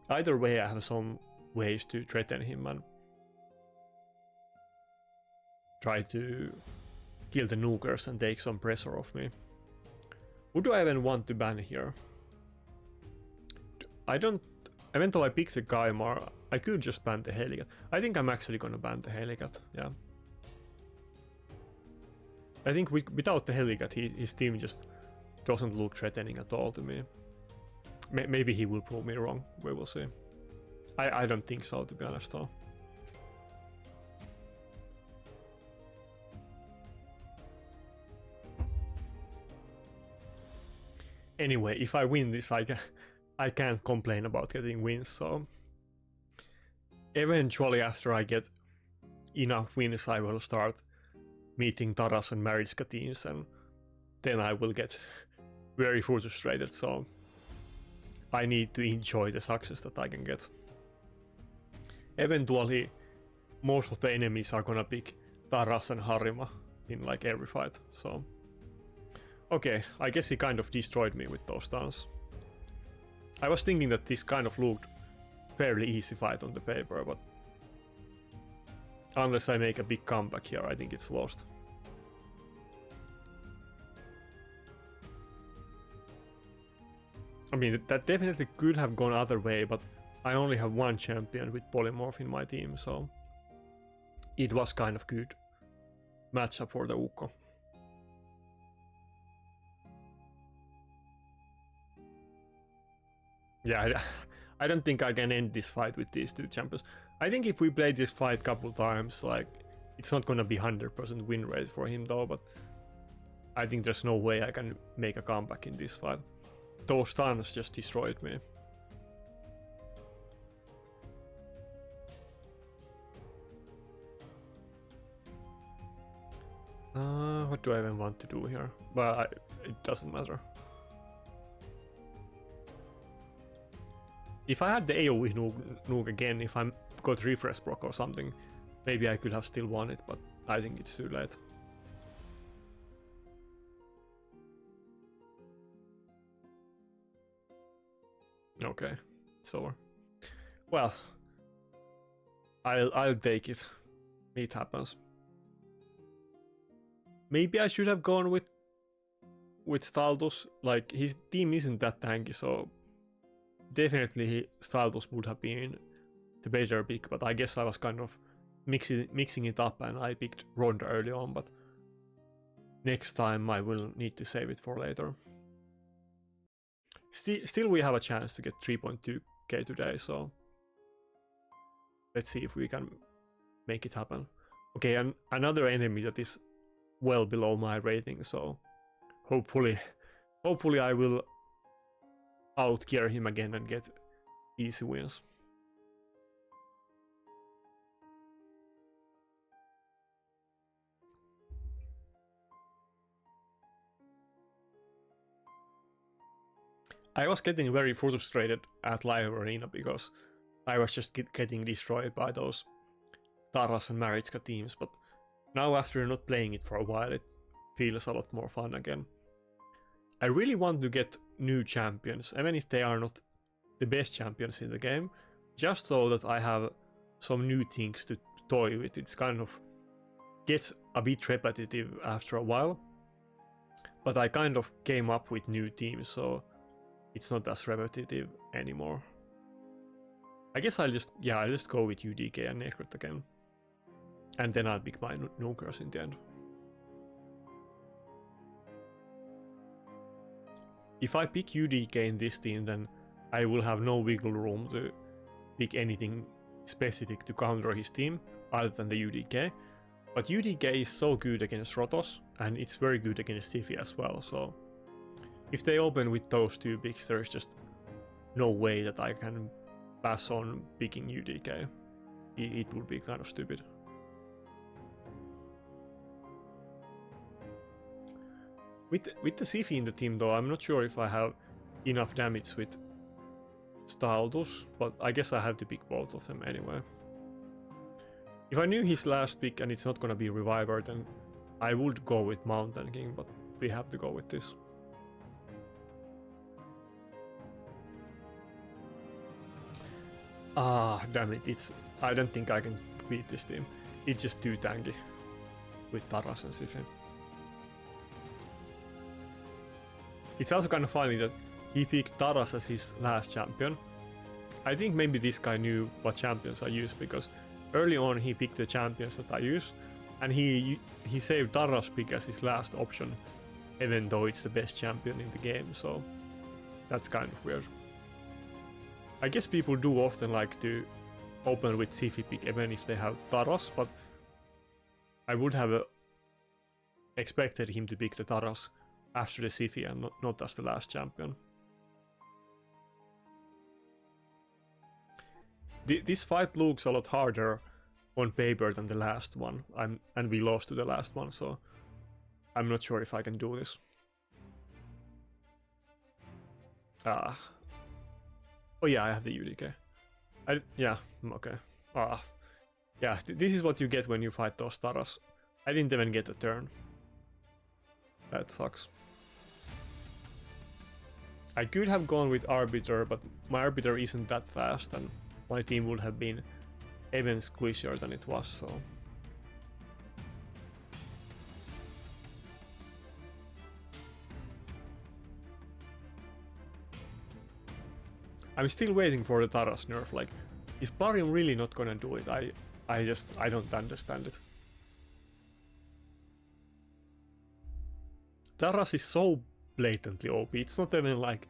Speaker 1: either way I have some ways to threaten him and try to kill the nukers and take some pressure off me. Would I even want to ban here? I don't. Even though I picked the Kaimar, I could just ban the Helicat. I think I'm actually gonna ban the Helicat, yeah. I think without the Helicat, his team just doesn't look threatening at all to me. Maybe he will prove me wrong, we will see. I don't think so, to be honest though. Anyway, if I win this, I can't complain about getting wins, so eventually after I get enough wins I will start meeting Taras and Mariska teams, and then I will get very frustrated, so I need to enjoy the success that I can get. Eventually most of the enemies are gonna pick Taras and Harima in like every fight, so okay, I guess he kind of destroyed me with those stuns. I was thinking that this kind of looked fairly easy fight on the paper, but unless I make a big comeback here, I think it's lost. I mean, that definitely could have gone other way, but I only have one champion with Polymorph in my team, so it was kind of good matchup for the Ukko. Yeah, I don't think I can end this fight with these two champions. I think if we play this fight a couple times, like, it's not gonna be 100% win rate for him though, but I think there's no way I can make a comeback in this fight. Those stuns just destroyed me. What do I even want to do here? But it doesn't matter. If I had the AoE nuke again, if I got refresh proc or something, maybe I could have still won it, but I think it's too late. Okay, it's over. Well, I'll take it. It happens. Maybe I should have gone with Staldus. Like, his team isn't that tanky, so definitely Staldus would have been the better pick, but I guess I was kind of mixing it up and I picked Ronda early on, but next time I will need to save it for later. Still we have a chance to get 3.2k today, so let's see if we can make it happen. Okay, and another enemy that is well below my rating, so hopefully I will outgear him again and get easy wins. I was getting very frustrated at Live Arena because I was just getting destroyed by those Taras and Maritska teams, but now after not playing it for a while, it feels a lot more fun again. I really want to get new champions, even if they are not the best champions in the game, just so that I have some new things to toy with. It's kind of gets a bit repetitive after a while, but I kind of came up with new teams, so it's not as repetitive anymore. I guess I'll just go with UDK and Necrot again. And then I'll pick my nukers in the end. If I pick UDK in this team, then I will have no wiggle room to pick anything specific to counter his team other than the UDK. But UDK is so good against Rotos, and it's very good against Siphi as well, so if they open with those two picks, there's just no way that I can pass on picking UDK. It would be kind of stupid. With the Siphi in the team though, I'm not sure if I have enough damage with Staldus, but I guess I have to pick both of them anyway. If I knew his last pick and it's not gonna be Reviver, then I would go with Mountain King, but we have to go with this. Ah, damn it, I don't think I can beat this team. It's just too tanky with Taras and Siphi. It's also kind of funny that he picked Taras as his last champion. I think maybe this guy knew what champions I use, because early on he picked the champions that I use, and he saved Taras pick as his last option, even though it's the best champion in the game, so that's kind of weird. I guess people do often like to open with Siphi pick even if they have Taras, but I would have expected him to pick the Taras after the Siphi and not as the last champion. This fight looks a lot harder on paper than the last one, and we lost to the last one, so I'm not sure if I can do this. Oh yeah, I have the UDK. Yeah, okay. Yeah, this is what you get when you fight those Taras. I didn't even get a turn. That sucks. I could have gone with Arbiter, but my Arbiter isn't that fast, and my team would have been even squishier than it was, so... I'm still waiting for the Taras nerf. Like, is Plarium really not gonna do it? I don't understand it. Taras is so blatantly OP. It's not even like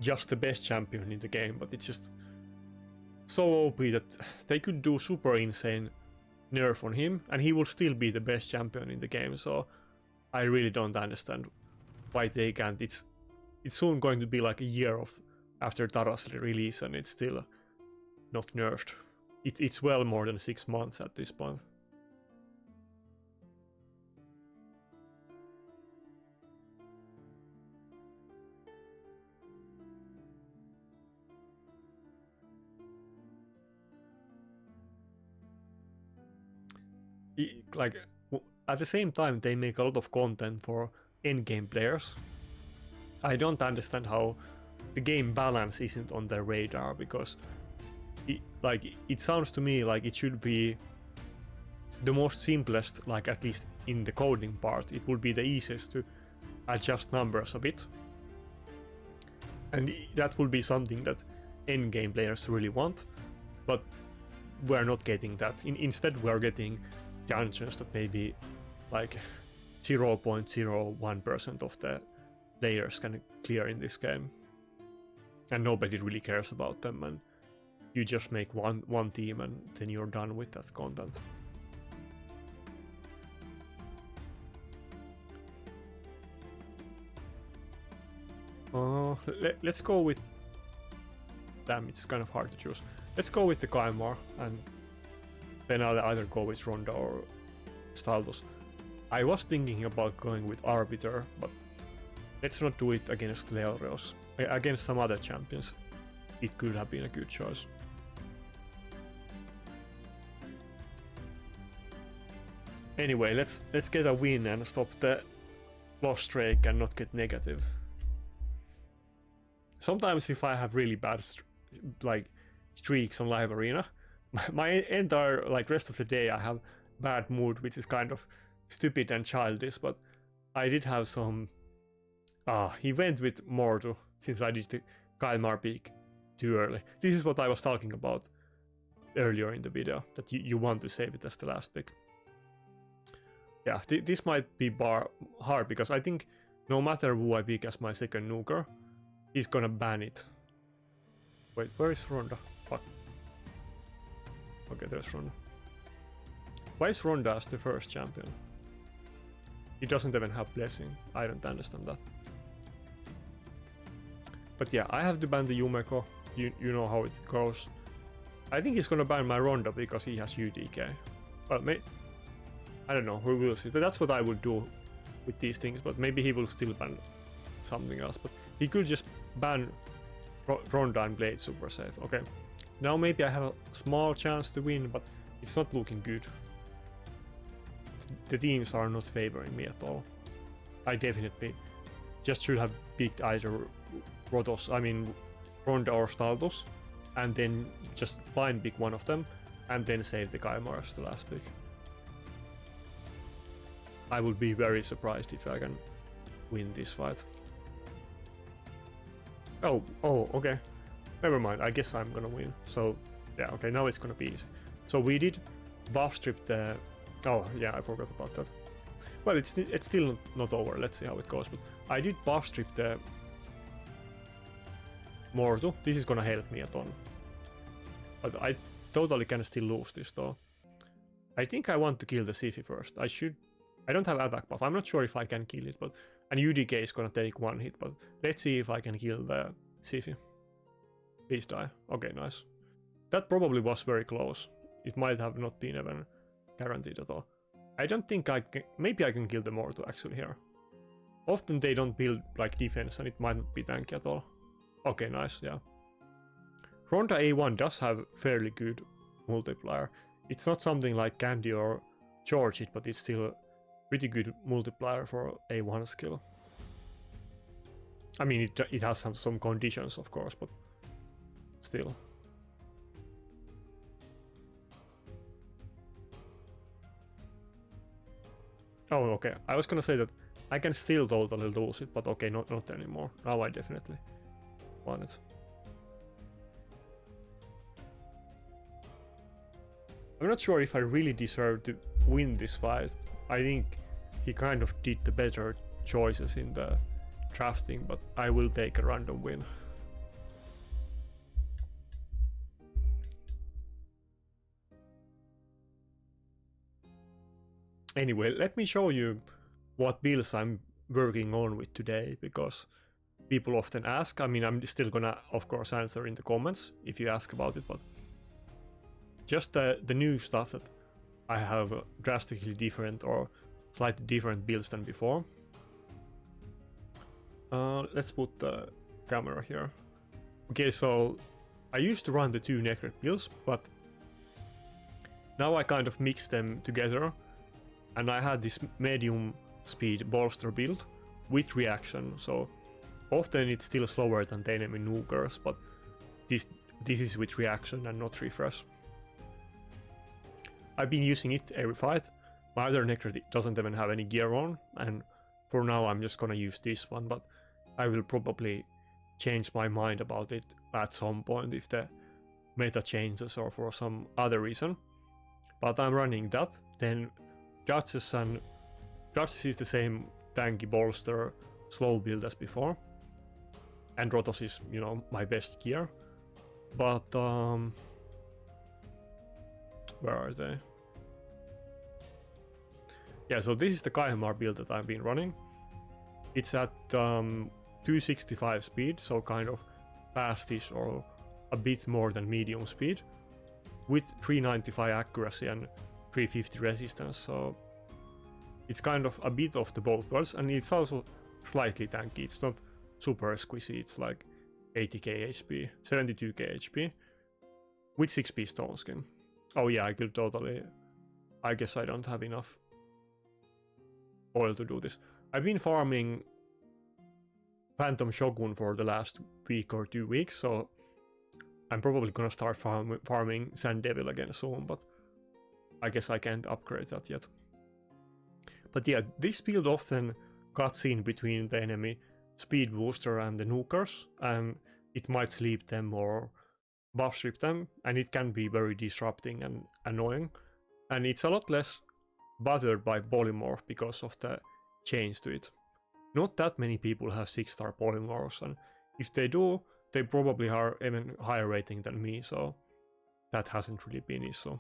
Speaker 1: just the best champion in the game, but it's just so OP that they could do super insane nerf on him and he will still be the best champion in the game. So I really don't understand why they can't. It's soon going to be like a year after Taras release and it's still not nerfed. It's well more than 6 months at this point. Like, at the same time they make a lot of content for endgame players. I don't understand how the game balance isn't on their radar, because it sounds to me like it should be the most simplest, like at least in the coding part, it would be the easiest to adjust numbers a bit. And that would be something that endgame players really want, but we're not getting that. Instead we're getting dungeons that maybe like 0.01% of the players can clear in this game, and nobody really cares about them, and you just make one team and then you're done with that content. Let's go with... Damn, it's kind of hard to choose. Let's go with the Kaimar, and then I'll either go with Ronda or Staldos. I was thinking about going with Arbiter, but let's not do it against Leoreos. Against some other champions, it could have been a good choice. Anyway, let's get a win and stop the loss streak and not get negative. Sometimes if I have really bad streaks on live arena, my entire rest of the day I have bad mood, which is kind of stupid and childish, but I did have some... he went with Mortu since I did the Kaimar peak too early. This is what I was talking about earlier in the video, that you want to save it as the last pick. Yeah, this might be hard, because I think no matter who I pick as my second nuker, he's gonna ban it. Wait, where is Ronda? Fuck. Okay, there's Ronda. Why is Ronda as the first champion? He doesn't even have Blessing. I don't understand that. But yeah, I have to ban the Yumeko. You know how it goes. I think he's gonna ban my Ronda because he has UDK. Well, I don't know, we will see. That's what I would do with these things, but maybe he will still ban something else. But he could just ban Ronda and Blade super safe. Okay, now maybe I have a small chance to win, but it's not looking good. The teams are not favoring me at all. I definitely just should have picked either Ronda or Staldos, and then just blind pick one of them, and then save the Kaimar as the last pick. I would be very surprised if I can win this fight. Oh, okay. Never mind, I guess I'm gonna win. So, yeah, okay, now it's gonna be easy. So we did buff strip the... Oh, yeah, I forgot about that. Well, it's still not over, let's see how it goes. But I did buff strip the Mortu. This is gonna help me a ton. But I totally can still lose this, though. I think I want to kill the Siphi first. I don't have attack buff. I'm not sure if I can kill it, but... And UDK is gonna take one hit, but let's see if I can kill the Siphi. Please die. Okay, nice. That probably was very close. It might have not been even guaranteed at all. I don't think I can... Maybe I can kill the Mortu actually here. Often they don't build defense and it might not be tanky at all. Okay, nice, yeah. Ronda A1 does have fairly good multiplier. It's not something like Candy or George it, but it's still pretty good multiplier for A1 skill. I mean, it has some conditions, of course, but still. Oh, okay. I was gonna say that I can still totally lose it, but okay, not anymore. Now I definitely want it. I'm not sure if I really deserve to win this fight. I think he kind of did the better choices in the drafting, but I will take a random win. Anyway, let me show you what builds I'm working on with today, because people often ask. I mean, I'm still gonna, of course, answer in the comments if you ask about it, but just the new stuff that I have drastically different or slightly different builds than before. Let's put the camera here. Okay, so I used to run the two Necret builds, but now I kind of mix them together, and I had this medium speed bolster build with reaction, so often it's still slower than the enemy nukers, but this is with reaction and not refresh. I've been using it every fight. My other Necret doesn't even have any gear on, and for now I'm just gonna use this one, but I will probably change my mind about it at some point if the meta changes or for some other reason. But I'm running that. Then Judges is the same tanky bolster slow build as before, and Rotos is, you know, my best gear. But where are they? Yeah, so this is the Kaimar build that I've been running. It's at 265 speed, so kind of fastish or a bit more than medium speed, with 395 accuracy and 350 resistance, so it's kind of a bit of the both worlds, and it's also slightly tanky. It's not super squishy, it's like 80k HP, 72k HP, with 6p stone skin. Oh yeah, I could totally... I guess I don't have enough oil to do this. I've been farming Phantom Shogun for the last week or 2 weeks, so I'm probably gonna start farming Sand Devil again soon, but I guess I can't upgrade that yet. But yeah, this build often cuts in between the enemy speed booster and the nukers, and it might sleep them or buff strip them, and it can be very disrupting and annoying. And it's a lot less bothered by Polymorph because of the change to it. Not that many people have 6-star Polymorphs, and if they do, they probably are even higher rating than me, so that hasn't really been an issue.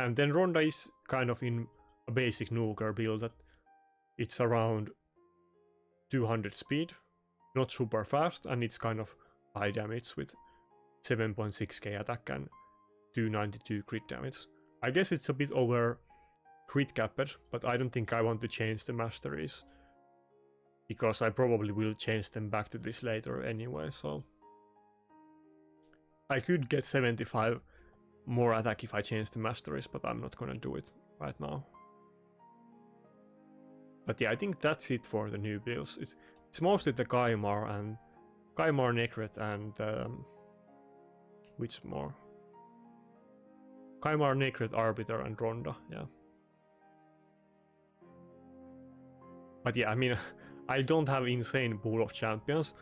Speaker 1: And then Ronda is kind of in a basic nuker build that it's around 200 speed, not super fast, and it's kind of high damage with 7.6k attack and 292 crit damage. I guess it's a bit over crit capped, but I don't think I want to change the masteries, because I probably will change them back to this later anyway, so I could get 75 more attack if I change the masteries, but I'm not gonna do it right now. But yeah, I think that's it for the new builds. It's mostly the Kaimar and Kaimar Necret and which more? Kaimar Necret, Arbiter and Ronda, yeah. But yeah, I mean, I don't have insane pool of champions,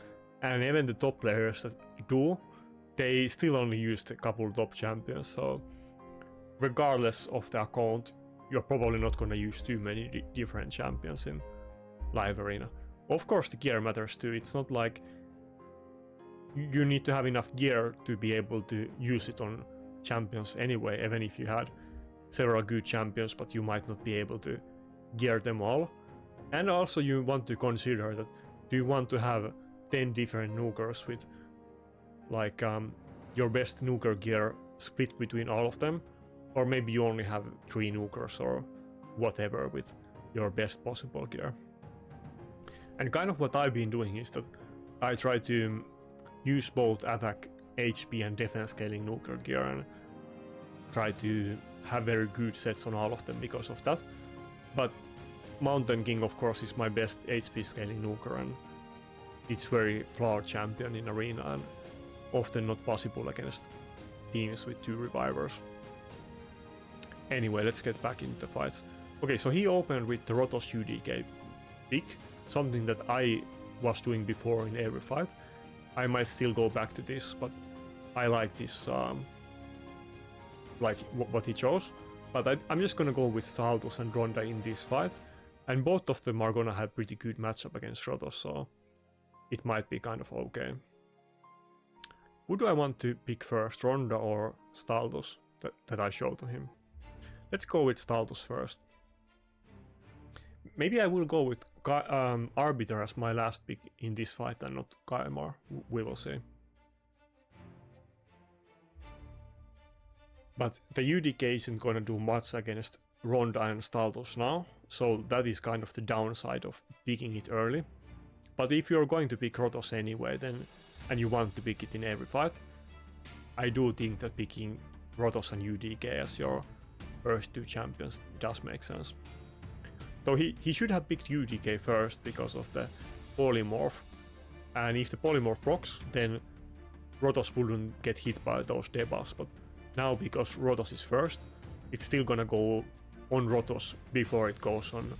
Speaker 1: and even the top players that do, they still only used a couple top champions, so regardless of the account, you're probably not gonna use too many different champions in live arena. Of course the gear matters too, it's not like you need to have enough gear to be able to use it on champions anyway, even if you had several good champions, but you might not be able to gear them all. And also you want to consider that, do you want to have 10 different nukers with like your best nuker gear split between all of them, or maybe you only have 3 nukers or whatever with your best possible gear. And kind of what I've been doing is that I try to use both attack, HP and defense scaling nuker gear, and try to have very good sets on all of them because of that. But Mountain King of course is my best HP scaling nuker, and it's very flawed champion in arena and often not possible against teams with 2 revivers. Anyway, let's get back into the fights. Okay, so he opened with the Rotos UDK pick, something that I was doing before in every fight. I might still go back to this, but I like this like what he chose. But I'm just gonna go with Staldos and Ronda in this fight, and both of them are gonna have pretty good matchup against Rotos, so it might be kind of okay. Who do I want to pick first, Ronda or Staldos that I show to him? Let's go with Staldos first. Maybe I will go with Arbiter as my last pick in this fight and not Kaimar. We will see. But the UDK isn't going to do much against Ronda and Staldos now, so that is kind of the downside of picking it early. But if you're going to pick Rotos anyway, then and you want to pick it in every fight, I do think that picking Rotos and UDK as your first two champions does make sense. So he should have picked UDK first because of the Polymorph, and if the Polymorph procs, then Rotos wouldn't get hit by those debuffs, but now because Rotos is first, it's still gonna go on Rotos before it goes on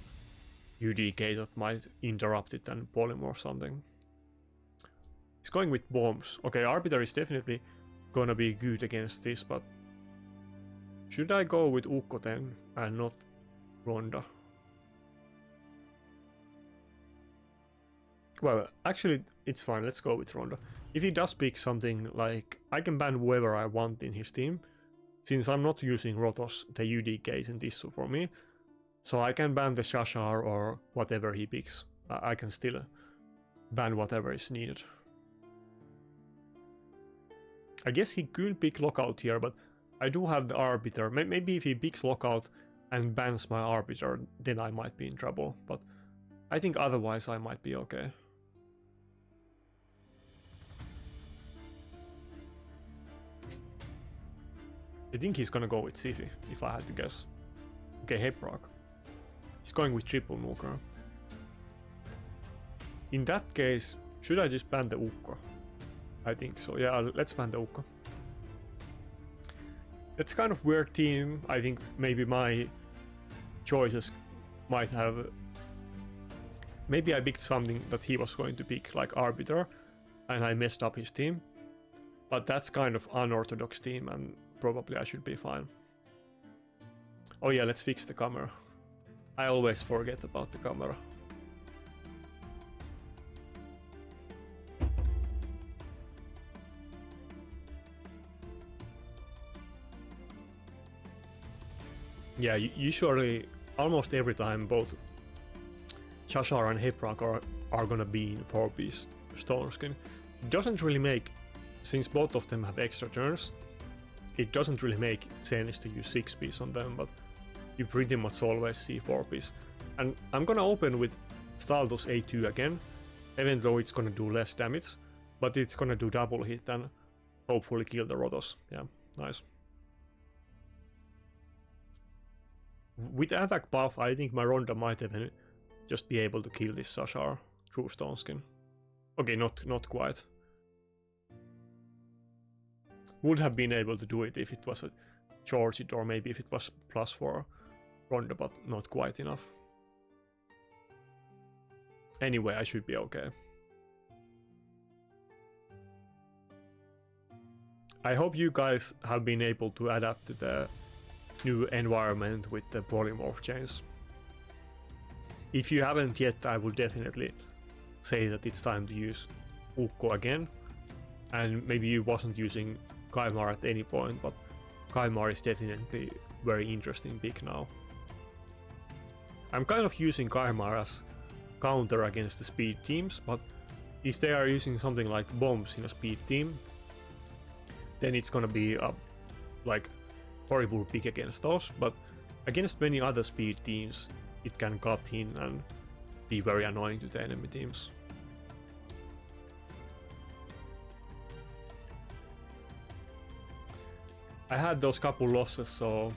Speaker 1: UDK that might interrupt it and Polymorph something. He's going with bombs. Okay, Arbiter is definitely gonna be good against this, but should I go with Ukko then and not Ronda? Well, actually, it's fine. Let's go with Ronda. If he does pick something like I can ban whoever I want in his team, since I'm not using Rotos, the UDK isn't issue for me, so I can ban the Shashar or whatever he picks. I can still ban whatever is needed. I guess he could pick Lockout here, but I do have the Arbiter. Maybe if he picks Lockout and bans my Arbiter, then I might be in trouble, but I think otherwise I might be okay. I think he's gonna go with Sifi, if I had to guess. Okay, Heprock. He's going with triple nuker. In that case, should I just ban the Ukko? I think so. Yeah, let's ban the Ukko. It's kind of weird team. I think maybe my choices might have... Maybe I picked something that he was going to pick, like Arbiter, and I messed up his team. But that's kind of unorthodox team, and probably I should be fine. Oh yeah, let's fix the camera. I always forget about the camera. Yeah, usually, almost every time, both Shashar and Heprock are gonna be in 4-piece stone skin. It doesn't really make, since both of them have extra turns, it doesn't really make sense to use 6-piece on them, but you pretty much always see 4-piece. And I'm gonna open with Staldos A2 again, even though it's gonna do less damage, but it's gonna do double hit and hopefully kill the Rotos. Yeah, nice. With attack buff, I think my Ronda might even just be able to kill this Shashar through stone skin. Okay, not quite. Would have been able to do it if it was a charge it, or maybe if it was +4 Ronda, but not quite enough. Anyway, I should be okay. I hope you guys have been able to adapt to the new environment with the polymorph chains. If you haven't yet, I will definitely say that it's time to use Ukko again. And maybe you wasn't using Kaimar at any point, but Kaimar is definitely very interesting pick now. I'm kind of using Kaimar as counter against the speed teams, but if they are using something like bombs in a speed team, then it's gonna be a like horrible pick against those, but against many other speed teams it can cut in and be very annoying to the enemy teams. I had those couple losses, so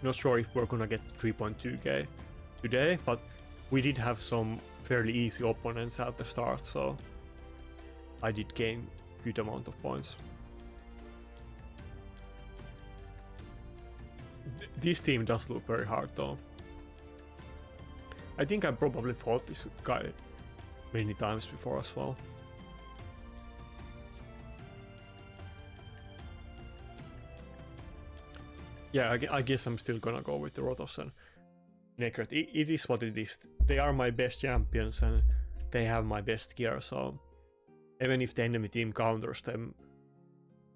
Speaker 1: not sure if we're gonna get 3.2k today, but we did have some fairly easy opponents at the start, so I did gain good amount of points. This team does look very hard though. I think I probably fought this guy many times before as well. Yeah, I guess I'm still gonna go with the Rotos and Necret. It is what it is. They are my best champions and they have my best gear, so even if the enemy team counters them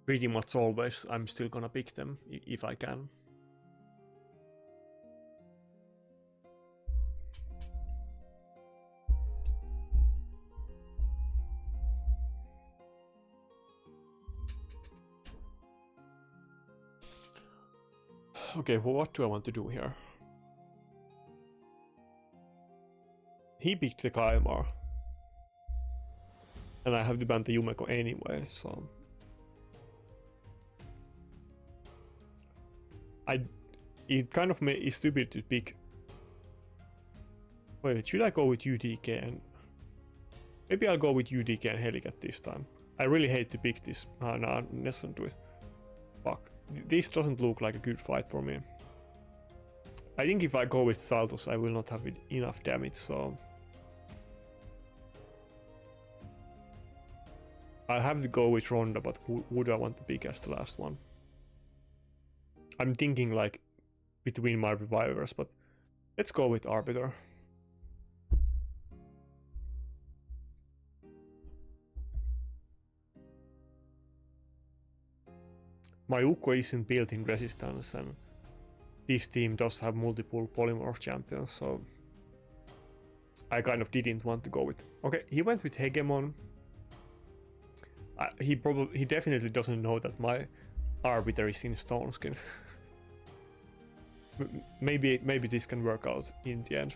Speaker 1: pretty much always, I'm still gonna pick them if I can. Okay, well, what do I want to do here? He picked the Kaimar. And I have to ban the Yumeko anyway, so... It kind of is stupid to pick... Wait, should I go with UDK and... Maybe I'll go with UDK and Helicat this time. I really hate to pick this. No, let's not do it. Fuck. This doesn't look like a good fight for me. I think if I go with Saltos, I will not have enough damage, so... I'll have to go with Ronda, but who do I want to pick as the last one? I'm thinking like between my revivers, but let's go with Arbiter. My Ukko isn't built in resistance, and this team does have multiple Polymorph champions, so I kind of didn't want to go with... Okay, he went with Hegemon. He definitely doesn't know that my Arbiter is in Stone Skin. maybe this can work out in the end.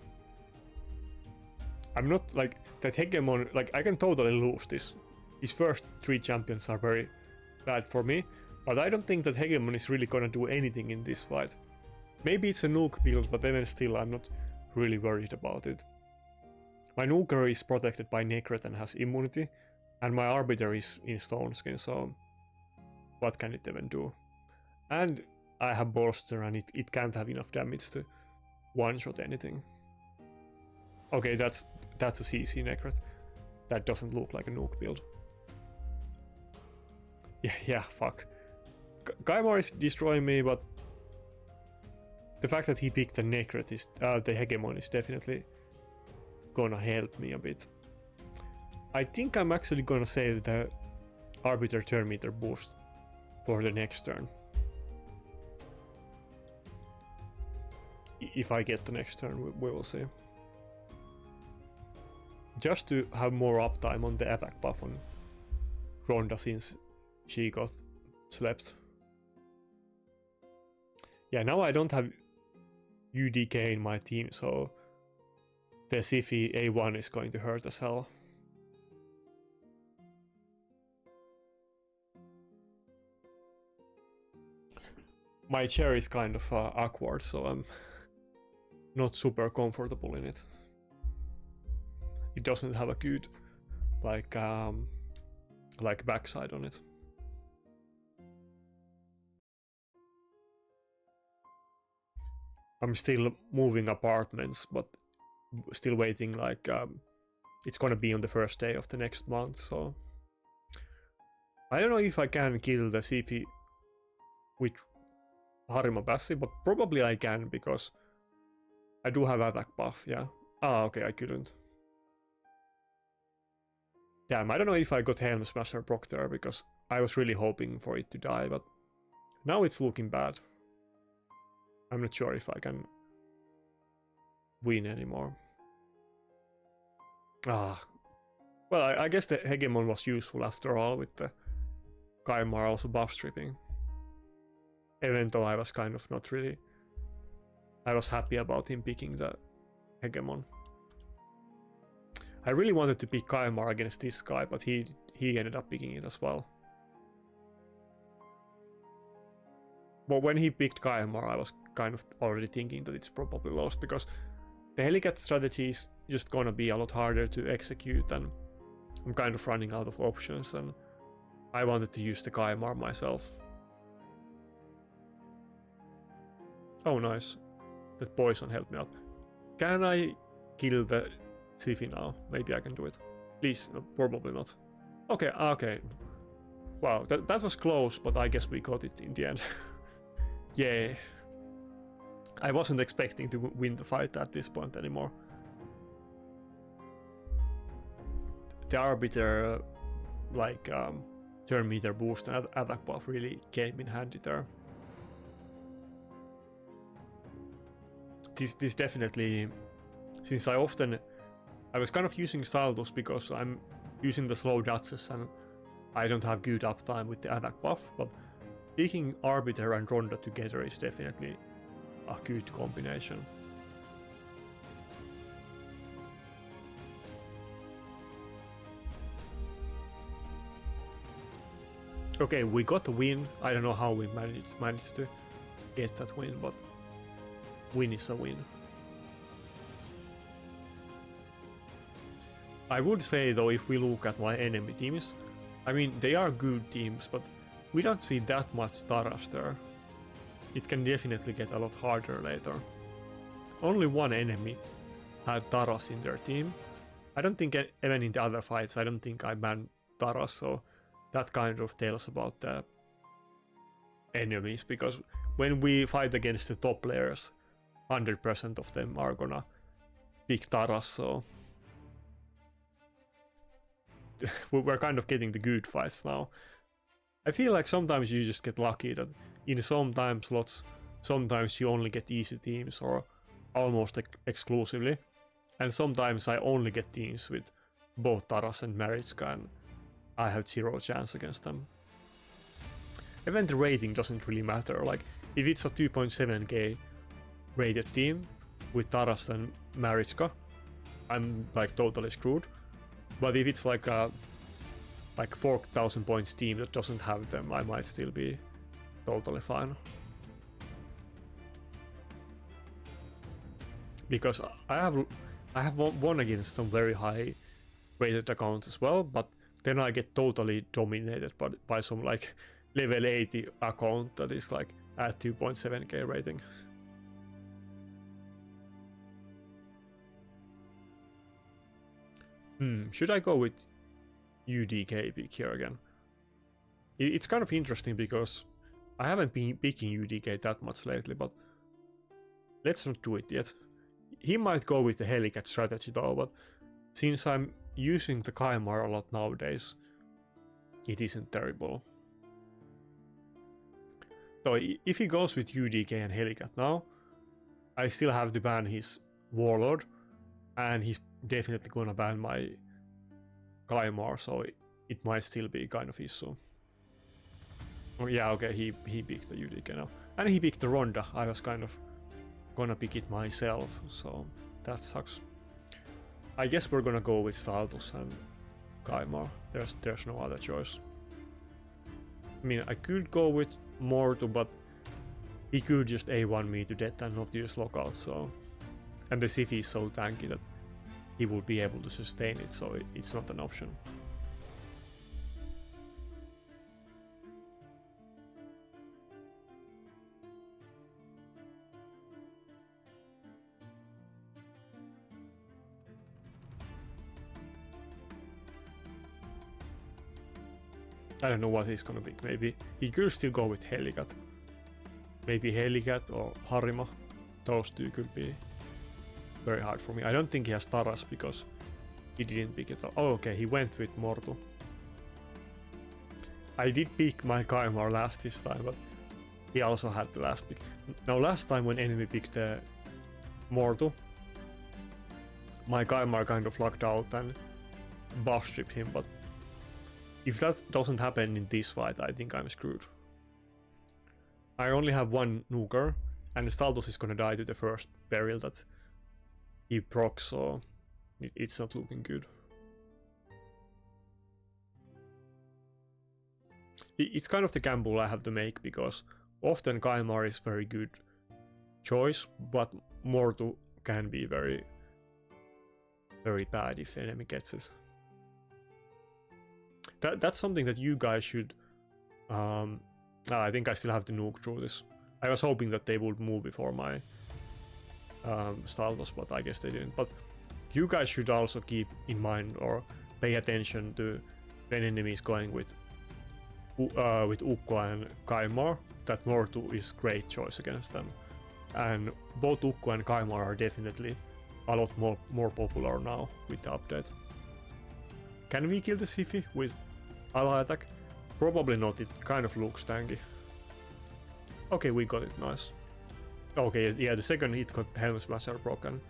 Speaker 1: I'm not like that Hegemon, like I can totally lose this. His first 3 champions are very bad for me, but I don't think that Hegemon is really gonna do anything in this fight. Maybe it's a nuke build, but even still I'm not really worried about it. My nuker is protected by Necret and has immunity, and my Arbiter is in Stone Skin, so what can it even do? And I have Bolster, and it can't have enough damage to one-shot anything. Okay, that's a CC Necret. That doesn't look like a nuke build. Yeah, fuck. Kaimar is destroying me, but the fact that he picked the Necret is the Hegemon is definitely gonna help me a bit. I think I'm actually gonna save the Arbiter turn meter boost for the next turn. If I get the next turn, we will see. Just to have more uptime on the attack buff on Ronda since she got slept. Yeah, now I don't have UDK in my team, so the Siphi A1 is going to hurt as hell. My chair is kind of awkward, so I'm not super comfortable in it. It doesn't have a good like backside on it. I'm still moving apartments, but still waiting, like it's gonna be on the first day of the next month, so I don't know if I can kill the Siphi with Harima passive, but probably I can because I do have attack buff, yeah. Ah, okay, I couldn't. Damn, I don't know if I got Helm Smasher proc there because I was really hoping for it to die, but now it's looking bad. I'm not sure if I can win anymore. Ah, well, I guess the Hegemon was useful after all with the Kaimar also buff stripping. Even though I was kind of not really... I was happy about him picking the Hegemon. I really wanted to pick Kaimar against this guy, but he ended up picking it as well. But when he picked Kaimar, I was kind of already thinking that it's probably lost, because the Helicat strategy is just gonna be a lot harder to execute, and I'm kind of running out of options, and I wanted to use the Kaimar myself. Oh, nice. That poison helped me out. Can I kill the Siphi now? Maybe I can do it. Please, no, probably not. Okay, okay. Wow, that was close, but I guess we got it in the end. Yeah. I wasn't expecting to win the fight at this point anymore. The Arbiter, like, turn meter boost and attack buff really came in handy there. This definitely, since I was kind of using Saldos because I'm using the slow dodges and I don't have good uptime with the attack buff, but picking Arbiter and Ronda together is definitely a good combination. Okay, we got the win. I don't know how we managed to get that win, but win is a win. I would say though, if we look at my enemy teams, I mean they are good teams, but we don't see that much Taras there. It can definitely get a lot harder later. Only one enemy had Taras in their team. I don't think even in the other fights, I don't think I banned Taras, so that kind of tells about the enemies, because when we fight against the top players, 100% of them are gonna pick Taras, so we're kind of getting the good fights now. I feel like sometimes you just get lucky that in some time slots, sometimes you only get easy teams or almost exclusively, and sometimes I only get teams with both Taras and Maritska and I have zero chance against them. Even the rating doesn't really matter, like if it's a 2.7k rated team with Taras and Maritska, I'm like totally screwed. But if it's like a 4,000 points team that doesn't have them, I might still be totally fine. Because I have won against some very high rated accounts as well, but then I get totally dominated by some like level 80 account that is like at 2.7k rating. Should I go with UDK pick here again? It's kind of interesting because I haven't been picking UDK that much lately, but let's not do it yet. He might go with the Helicat strategy though, but since I'm using the Kaimar a lot nowadays, it isn't terrible. So if he goes with UDK and Helicat now, I still have to ban his Warlord, and he's definitely gonna ban my Kaimar, so it might still be kind of issue. Oh yeah, okay, he picked the UDK now. And he picked the Ronda. I was kind of gonna pick it myself, so that sucks. I guess we're gonna go with Saltus and Kaimar. There's no other choice. I mean, I could go with Mortu, but he could just A1 me to death and not use lockout, so... And the Siphi is so tanky that he would be able to sustain it, so it's not an option. I don't know what he's gonna pick. Maybe he could still go with Helicat. Maybe Helicat or Harima. Those two could be very hard for me. I don't think he has Taras because he didn't pick it up. Oh, okay, he went with Mortu. I did pick my Kaimar last this time, but he also had the last pick. Now, last time when enemy picked Mortu, my Kaimar kind of locked out and buff stripped him, but if that doesn't happen in this fight, I think I'm screwed. I only have one nuker, and Staldos is gonna die to the first burial that he procs, so it's not looking good. It's kind of the gamble I have to make, because often Kaimar is very good choice, but Mortu can be very, very bad if the enemy gets it. That's something that you guys should... I think I still have to nuke through this. I was hoping that they would move before my Staldos, but I guess they didn't. But you guys should also keep in mind or pay attention to when enemy is going with with Ukko and Kaimar, that Mortu is great choice against them. And both Ukko and Kaimar are definitely a lot more popular now with the update. Can we kill the Siphi with ally attack? Probably not, it kind of looks tanky. Okay, we got it, nice. Okay, yeah, the second hit got Helm Smasher proc and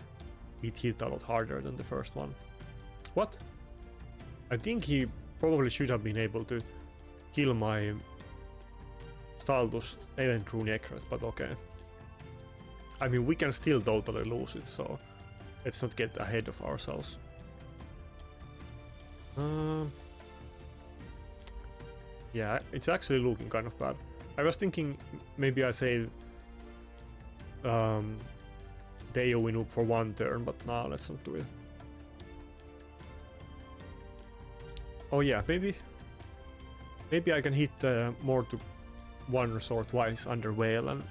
Speaker 1: it hit a lot harder than the first one. What? I think he probably should have been able to kill my Staldus even through Necret, but okay. I mean, we can still totally lose it, so let's not get ahead of ourselves. Yeah, it's actually looking kind of bad. I was thinking maybe I save the AoE noob for one turn, but now let's not do it. Oh yeah, maybe I can hit more to once or twice under Whale, and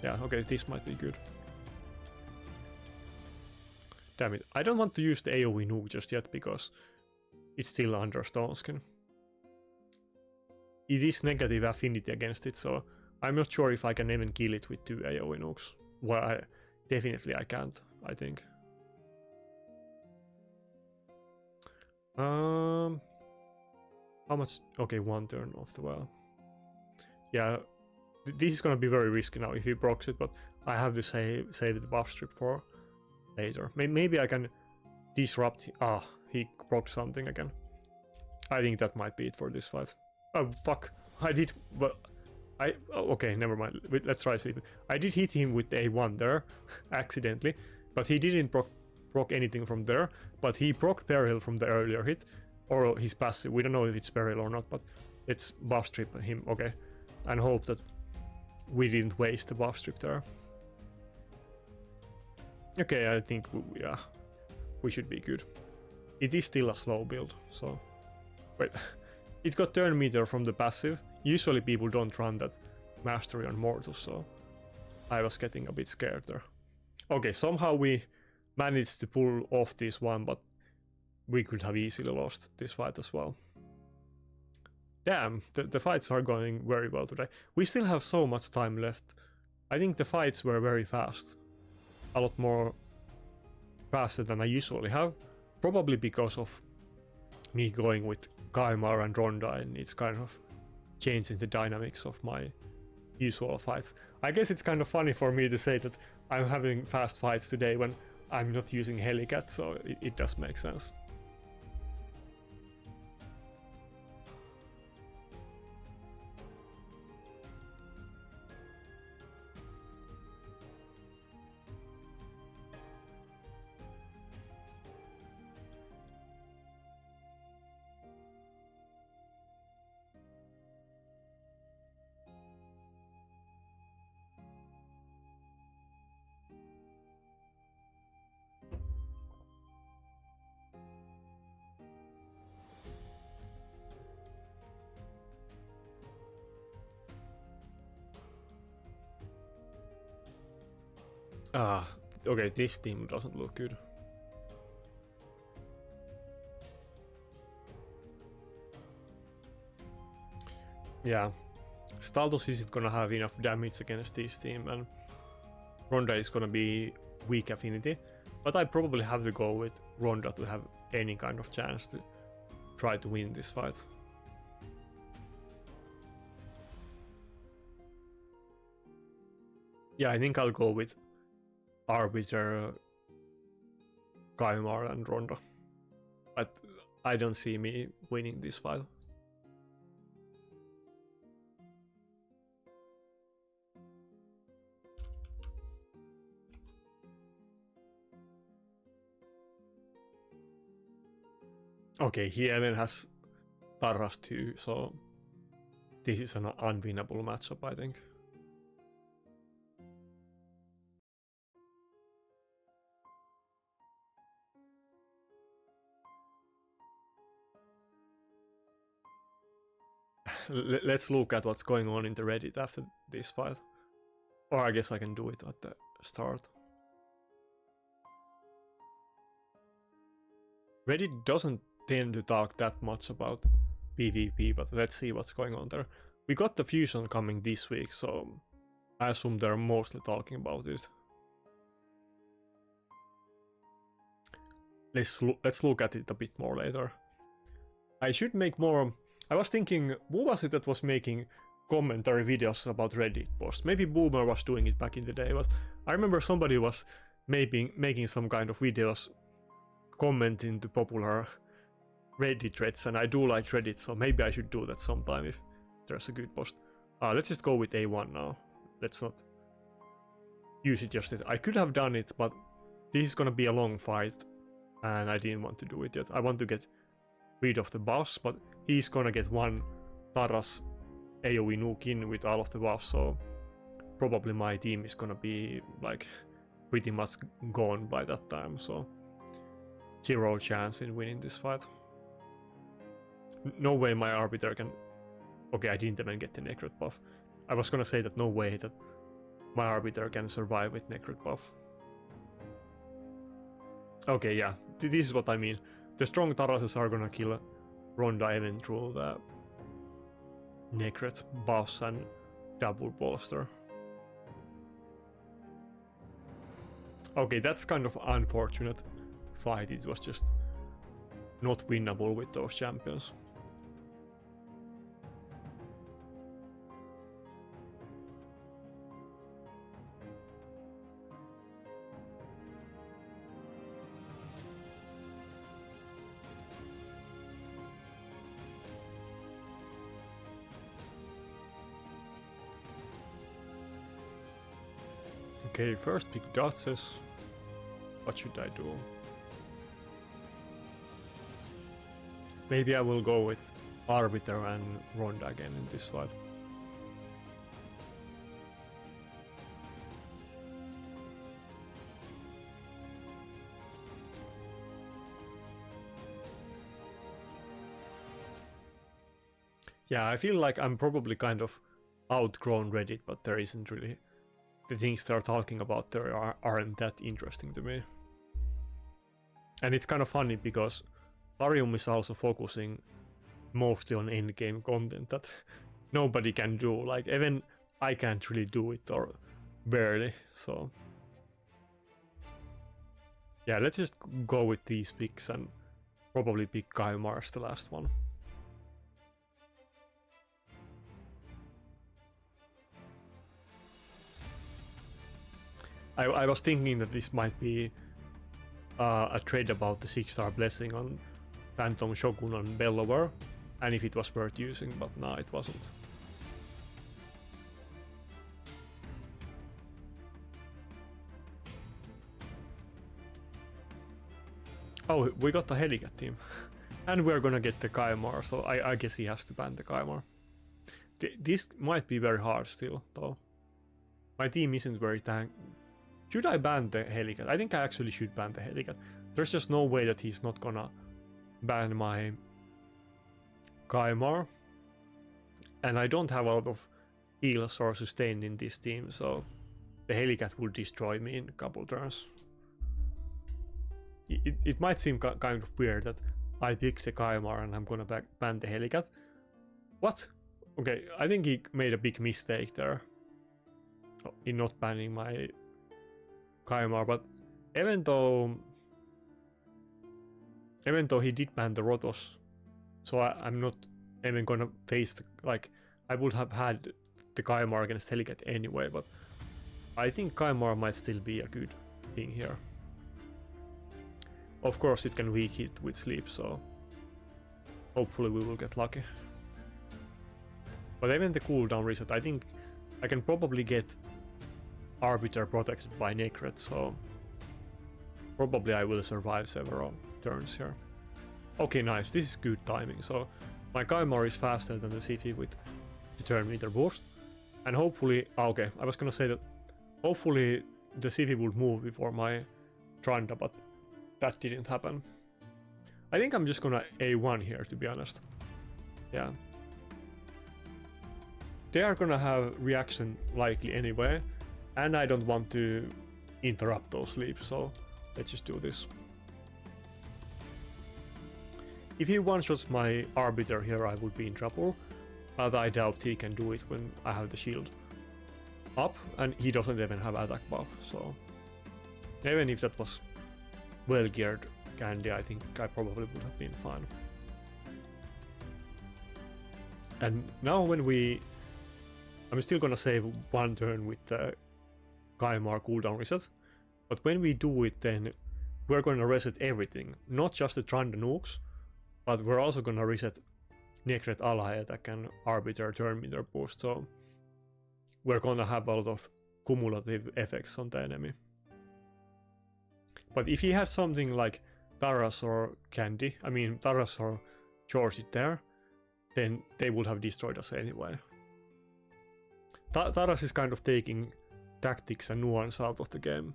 Speaker 1: yeah, okay, this might be good. Damn it, I don't want to use the AoE nuke just yet because it's still under Stone Skin. It is negative affinity against it, so I'm not sure if I can even kill it with 2 AoE nukes. Well, definitely I can't, I think. How much? Okay, 1 turn off the well. Yeah, this is gonna be very risky now if he procs it, but I have to save the buff strip for later. Maybe I can disrupt. Ah, he procs something again. I think that might be it for this fight. Oh fuck! I did. Well, okay, never mind. Let's try sleeping. I did hit him with the A1 there, accidentally, but he didn't proc anything from there. But he proc Peril from the earlier hit, or his passive. We don't know if it's Peril or not, but let's buff strip him. Okay, and hope that we didn't waste the buff strip there. Okay, I think yeah, we should be good. It is still a slow build, so wait. It got turn meter from the passive. Usually people don't run that mastery on Mortus, so I was getting a bit scared there. Okay, somehow we managed to pull off this one, but we could have easily lost this fight as well. Damn, the fights are going very well today. We still have so much time left. I think the fights were very fast. A lot more faster than I usually have. Probably because of me going with Kaimar and Ronda, and it's kind of changing the dynamics of my usual fights. I guess it's kind of funny for me to say that I'm having fast fights today when I'm not using Helicat, so it does make sense. Ah, okay, this team doesn't look good. Yeah, Staldus isn't gonna have enough damage against this team, and Ronda is gonna be weak affinity, but I probably have to go with Ronda to have any kind of chance to try to win this fight. Yeah, I think I'll go with Arbiter, Kaimar and Ronda, but I don't see me winning this fight. Okay, he even has Tarras too, so this is an unwinnable matchup, I think. Let's look at what's going on in the Reddit after this fight. Or I guess I can do it at the start. Reddit doesn't tend to talk that much about PvP, but let's see what's going on there. We got the fusion coming this week, so I assume they're mostly talking about it. Let's look at it a bit more later. I should make more. I was thinking, who was it that was making commentary videos about Reddit posts? Maybe Boomer was doing it back in the day, but I remember somebody was maybe making some kind of videos commenting to popular Reddit threads, and I do like Reddit, so maybe I should do that sometime if there's a good post. Let's just go with A1 now. Let's not use it just yet. I could have done it, but this is gonna be a long fight, and I didn't want to do it yet. I want to get rid of the boss, but he's gonna get one Taras AoE nuke in with all of the buffs, so probably my team is gonna be like pretty much gone by that time, so 0 chance in winning this fight. No way my Arbiter can... Okay, I didn't even get the Necrot buff. I was gonna say that no way that my Arbiter can survive with Necrot buff. Okay, yeah, this is what I mean. The strong Tarases are gonna kill Ronda even through the Necrot buffs and double bolster. Okay, that's kind of unfortunate fight. It was just not winnable with those champions. Okay, first pick Duchess. What should I do? Maybe I will go with Arbiter and Ronda again in this fight. Yeah, I feel like I'm probably kind of outgrown Reddit, but there isn't really... The things they're talking about there aren't that interesting to me. And it's kind of funny because Larium is also focusing mostly on endgame content that nobody can do. Like, even I can't really do it, or barely, so... Yeah, let's just go with these picks and probably pick Kaimar as the last one. I was thinking that this might be a trade about the 6-star blessing on Phantom Shogun and Bellover, and if it was worth using, but no, it wasn't. Oh, we got the Helicat team. And we're gonna get the Kaimar, so I guess he has to ban the Kaimar. This might be very hard still, though. My team isn't very tank. Should I ban the Helicat? I think I actually should ban the Helicat. There's just no way that he's not gonna ban my Kaimar. And I don't have a lot of heals or sustain in this team, so the Helicat will destroy me in a couple turns. It might seem kind of weird that I picked the Kaimar and I'm gonna ban the Helicat. What? Okay, I think he made a big mistake there in not banning my Kaimar, but even though he did ban the Rotos, so I'm not even gonna face the, like, I would have had the Kaimar against Helicat anyway, but I think Kaimar might still be a good thing here. Of course it can weak hit with sleep, so hopefully we will get lucky. But even the cooldown reset, I think I can probably get Arbiter protected by Necrot, so probably I will survive several turns here. Okay, nice, this is good timing, so my Kaimar is faster than the Siphi with the turn meter boost, and hopefully, okay, I was gonna say that hopefully the Siphi would move before my Tranda, but that didn't happen. I think I'm just gonna A1 here, to be honest. Yeah. They are gonna have reaction likely anyway, and I don't want to interrupt those sleeps, so let's just do this. if he one-shots my Arbiter here, I would be in trouble. But I doubt he can do it when I have the shield up, and he doesn't even have attack buff, so even if that was well-geared Candy, I think I probably would have been fine. And now when I'm still gonna save one turn with the Kaimar cooldown reset, but when we do it, then we're gonna reset everything, not just the Tranda nukes, but we're also gonna reset Necret ally attack and Arbiter turn meter boost, so we're gonna have a lot of cumulative effects on the enemy. But if he had something like Taras or Candy, I mean Taras or George there, then they would have destroyed us anyway. Taras is kind of taking tactics and nuance out of the game.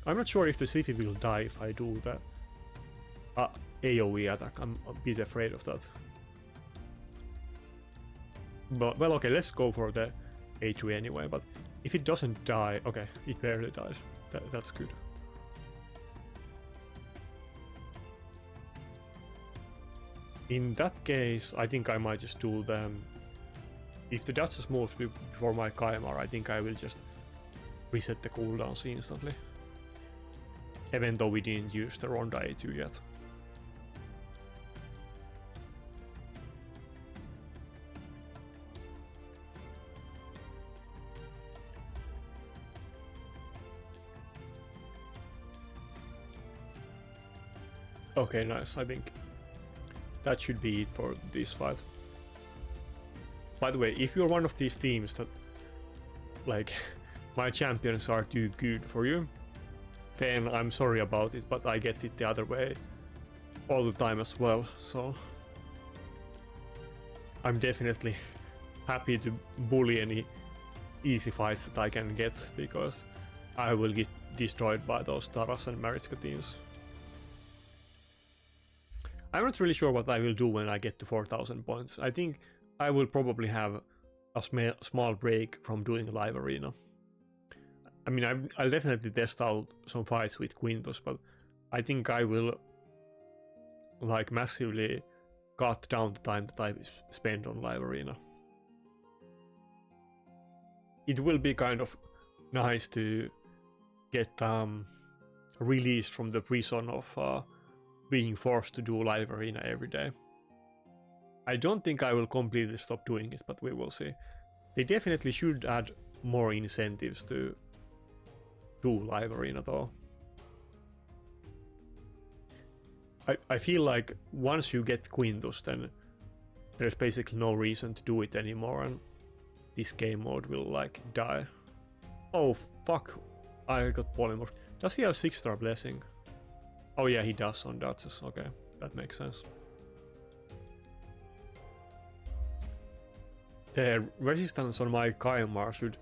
Speaker 1: I'm not sure if the Siphi will die if I do that AoE attack. I'm a bit afraid of that. But, well, okay, let's go for the A2 anyway, but if it doesn't die... Okay, it barely died. That's good. In that case, I think I might just do them. If the Duchess moves before my Kaimar, I think I will just reset the cooldowns instantly. Even though we didn't use the Ronda A2 yet. Okay, nice. I think that should be it for this fight. By the way, if you're one of these teams that, like, my champions are too good for you, then I'm sorry about it, but I get it the other way all the time as well, so I'm definitely happy to bully any easy fights that I can get, because I will get destroyed by those Taras and Maritzka teams. I'm not really sure what I will do when I get to 4000 points. I think I will probably have a small break from doing live arena. I mean, I'll definitely test out some fights with Quintus, but I think I will like massively cut down the time that I spend on live arena. It will be kind of nice to get released from the prison of being forced to do live arena every day. I don't think I will completely stop doing it, but we will see. They definitely should add more incentives to do live arena though. I feel like once you get Quintus, then there's basically no reason to do it anymore, and this game mode will like die. Oh fuck, I got Polymorph. Does he have 6-star blessing? Oh yeah, he does on Duchess. Okay, that makes sense. The resistance on my Kaimar should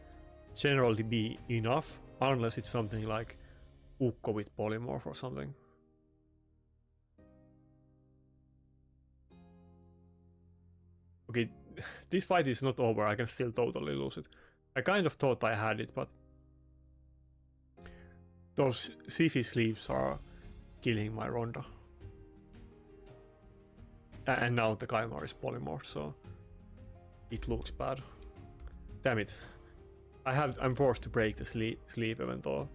Speaker 1: generally be enough, unless it's something like Ukko with Polymorph or something. Okay, this fight is not over, I can still totally lose it. I kind of thought I had it, but those Siphi sleeps are killing my Ronda. And now the Kaimar is Polymorph, so it looks bad. Damn it. I'm forced to break the sleep even though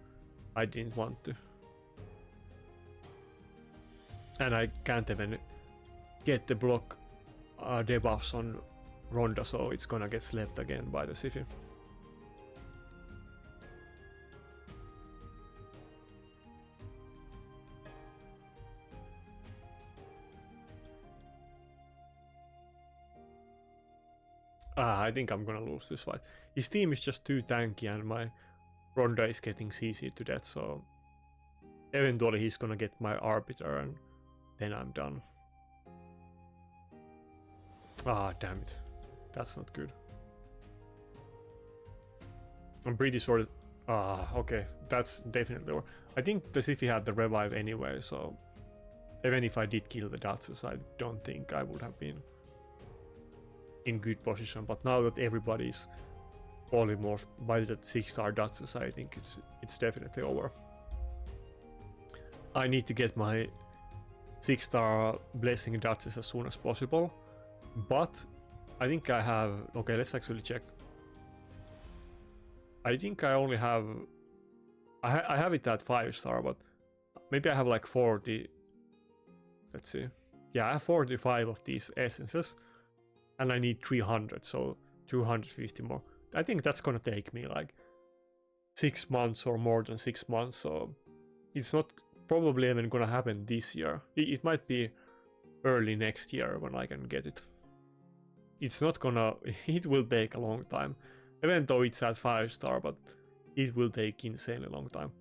Speaker 1: I didn't want to. And I can't even get the block debuffs on Ronda, so it's gonna get slept again by the Siphi. I think I'm gonna lose this fight. His team is just too tanky and my Ronda is getting CC'd to death, so eventually he's gonna get my Arbiter and then I'm done. Ah, damn it. That's not good. I'm pretty sure that... okay. That's definitely... I think the Siphi had the revive anyway, so even if I did kill the Duchess, I don't think I would have been in good position, but now that everybody's polymorphed by that 6-star Duchess, I think it's definitely over. I need to get my 6-star blessing duchess as soon as possible. But I think I have... Okay, let's actually check. I think I only have... I have it at 5-star, but maybe I have like 40... Let's see. Yeah, I have 45 of these essences. And I need 300, so 250 more. I think that's gonna take me like 6 months or more than 6 months, so it's not probably even gonna happen this year. It might be early next year when I can get it. It's not gonna... It will take a long time. Even though it's at 5-star, but it will take insanely long time.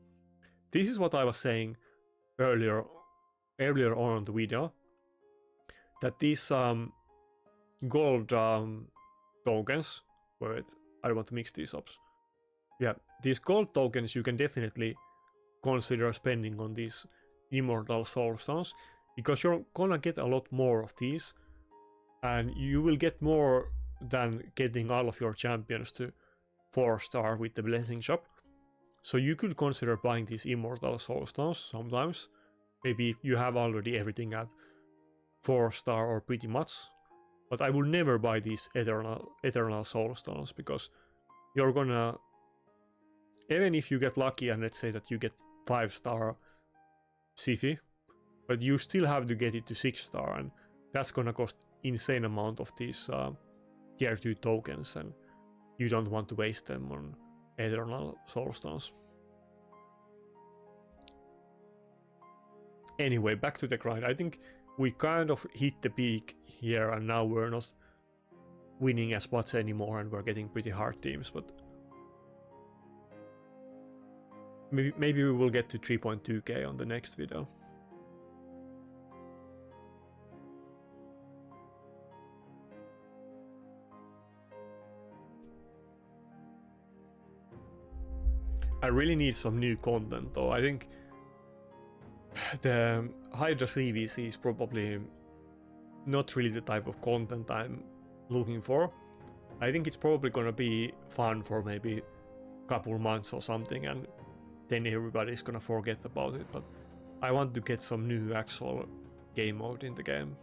Speaker 1: This is what I was saying earlier on in the video. That these gold tokens... Wait, I want to mix these up. Yeah, these gold tokens you can definitely consider spending on these immortal soul stones, because you're gonna get a lot more of these, and you will get more than getting all of your champions to 4-star with the blessing shop. So you could consider buying these immortal soul stones sometimes. Maybe you have already everything at 4-star or pretty much. But I will never buy these eternal soul stones, because you're gonna... Even if you get lucky and let's say that you get 5-star Siphi, but you still have to get it to 6-star, and that's gonna cost insane amount of these tier 2 tokens, and you don't want to waste them on eternal soul stones. Anyway, back to the grind. I think we kind of hit the peak here, and now we're not winning as much anymore, and we're getting pretty hard teams, but maybe we will get to 3.2k on the next video. I really need some new content though. I think the Hydra CVC is probably not really the type of content I'm looking for. I think it's probably gonna be fun for maybe a couple months or something, and then everybody's gonna forget about it, but I want to get some new actual game mode in the game.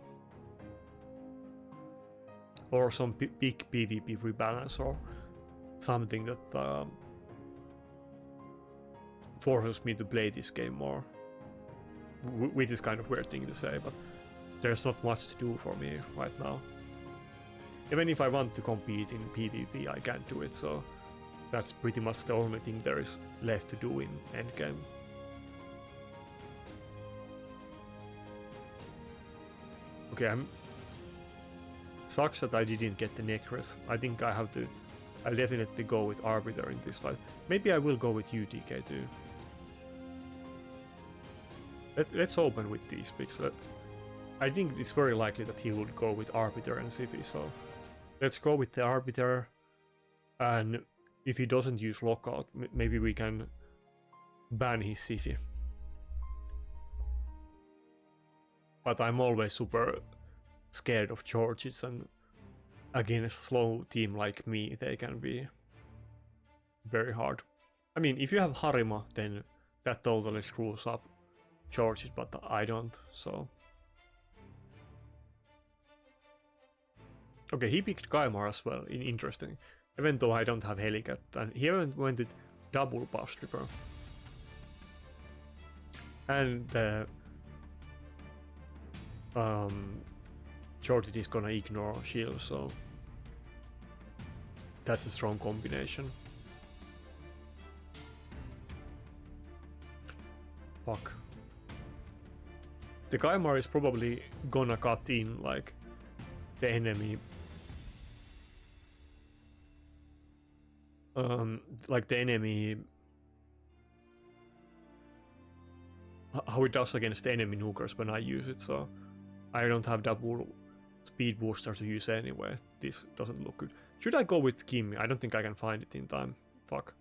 Speaker 1: Or some big PvP rebalance, or something that forces me to play this game more. Which is kind of weird thing to say, but there's not much to do for me right now. Even if I want to compete in PvP, I can't do it, so that's pretty much the only thing there is left to do in endgame. Okay, sucks that I didn't get the necklace. I think I'll definitely go with Arbiter in this fight. Maybe I will go with UTK too. Let's open with these picks. I think it's very likely that he would go with Arbiter and Siphi, so let's go with the Arbiter, and if he doesn't use Lockout, maybe we can ban his Siphi. But I'm always super scared of Georges, and against a slow team like me, they can be very hard. I mean, if you have Harima, then that totally screws up Georges, but I don't, so... Okay, he picked Kaimar as well, interesting. Even though I don't have Helicat, and he even went with double buff stripper. And Georges is gonna ignore shield, so that's a strong combination. Fuck. The Kaimar is probably gonna cut in like the enemy, how it does against the enemy nukers when I use it, so I don't have double speed booster to use anyway. This doesn't look good. Should I go with Kimmy? I don't think I can find it in time. Fuck.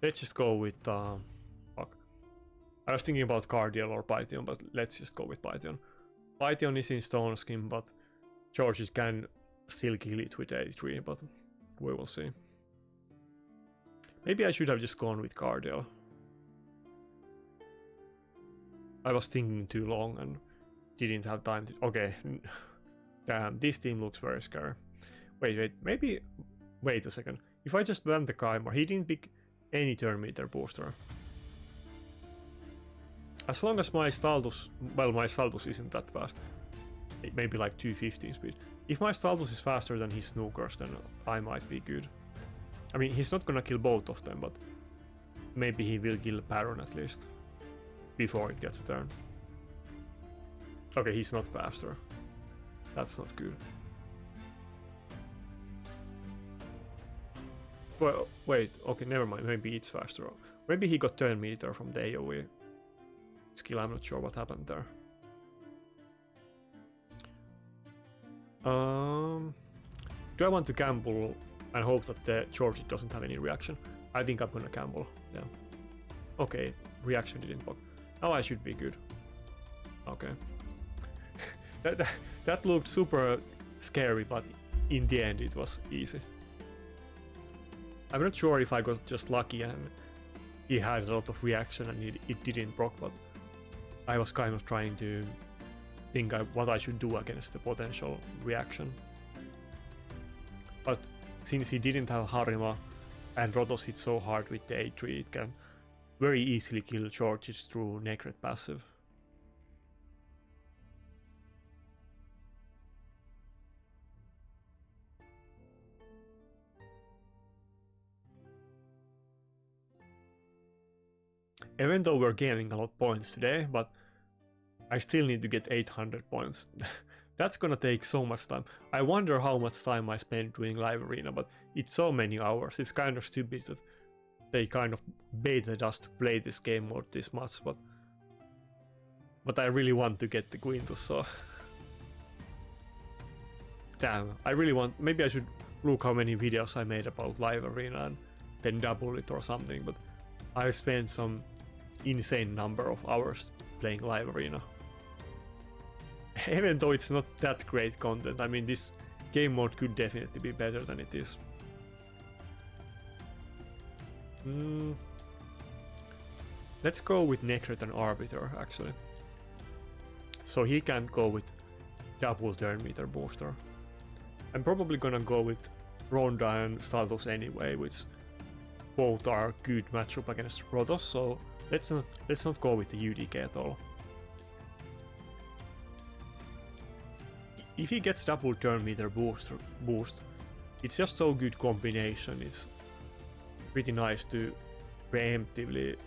Speaker 1: Let's just go with fuck. I was thinking about Cardiel or Python, but let's just go with Python. Python is in Stone Skin, but Georges can still kill it with 83, but we will see. Maybe I should have just gone with Cardiel. I was thinking too long, and didn't have time to... Okay. Damn, this team looks very scary. Wait, maybe... Wait a second. If I just ban the Kaimar, he didn't pick any turn meter booster. As long as my Staldus... Well, my Staldus isn't that fast. Maybe like 215 speed. If my Staldus is faster than his Snookers, then I might be good. I mean, he's not gonna kill both of them, but maybe he will kill Baron at least. Before it gets a turn. Okay, he's not faster. That's not good. Well, wait, okay, never mind. Maybe it's faster. Maybe he got turn meter from the AoE skill. I'm not sure what happened there. Do I want to gamble and hope that the Georgie doesn't have any reaction? I think I'm gonna gamble, yeah. Okay, reaction didn't block. Now I should be good. Okay. that looked super scary, but in the end it was easy. I'm not sure if I got just lucky and he had a lot of reaction and it didn't proc, but I was kind of trying to think what I should do against the potential reaction. But since he didn't have Harima and Rotos hit so hard with the A3, it can very easily kill Georges through Necret passive. Even though we're gaining a lot of points today, but I still need to get 800 points. That's gonna take so much time. I wonder how much time I spent doing live arena, but it's so many hours. It's kind of stupid that they kind of baited us to play this game mode this much, but I really want to get the Quintus, so... Damn, I really want... Maybe I should look how many videos I made about live arena and then double it or something, but I spent some insane number of hours playing live arena. Even though it's not that great content, I mean, this game mode could definitely be better than it is. Let's go with Necret and Arbiter, actually. So he can't go with double turn meter booster. I'm probably gonna go with Ronda and Staldus anyway, which both are good matchup against Rotos, so let's not go with the UDK at all. If he gets double turn meter boost, it's just so good combination. It's pretty nice to preemptively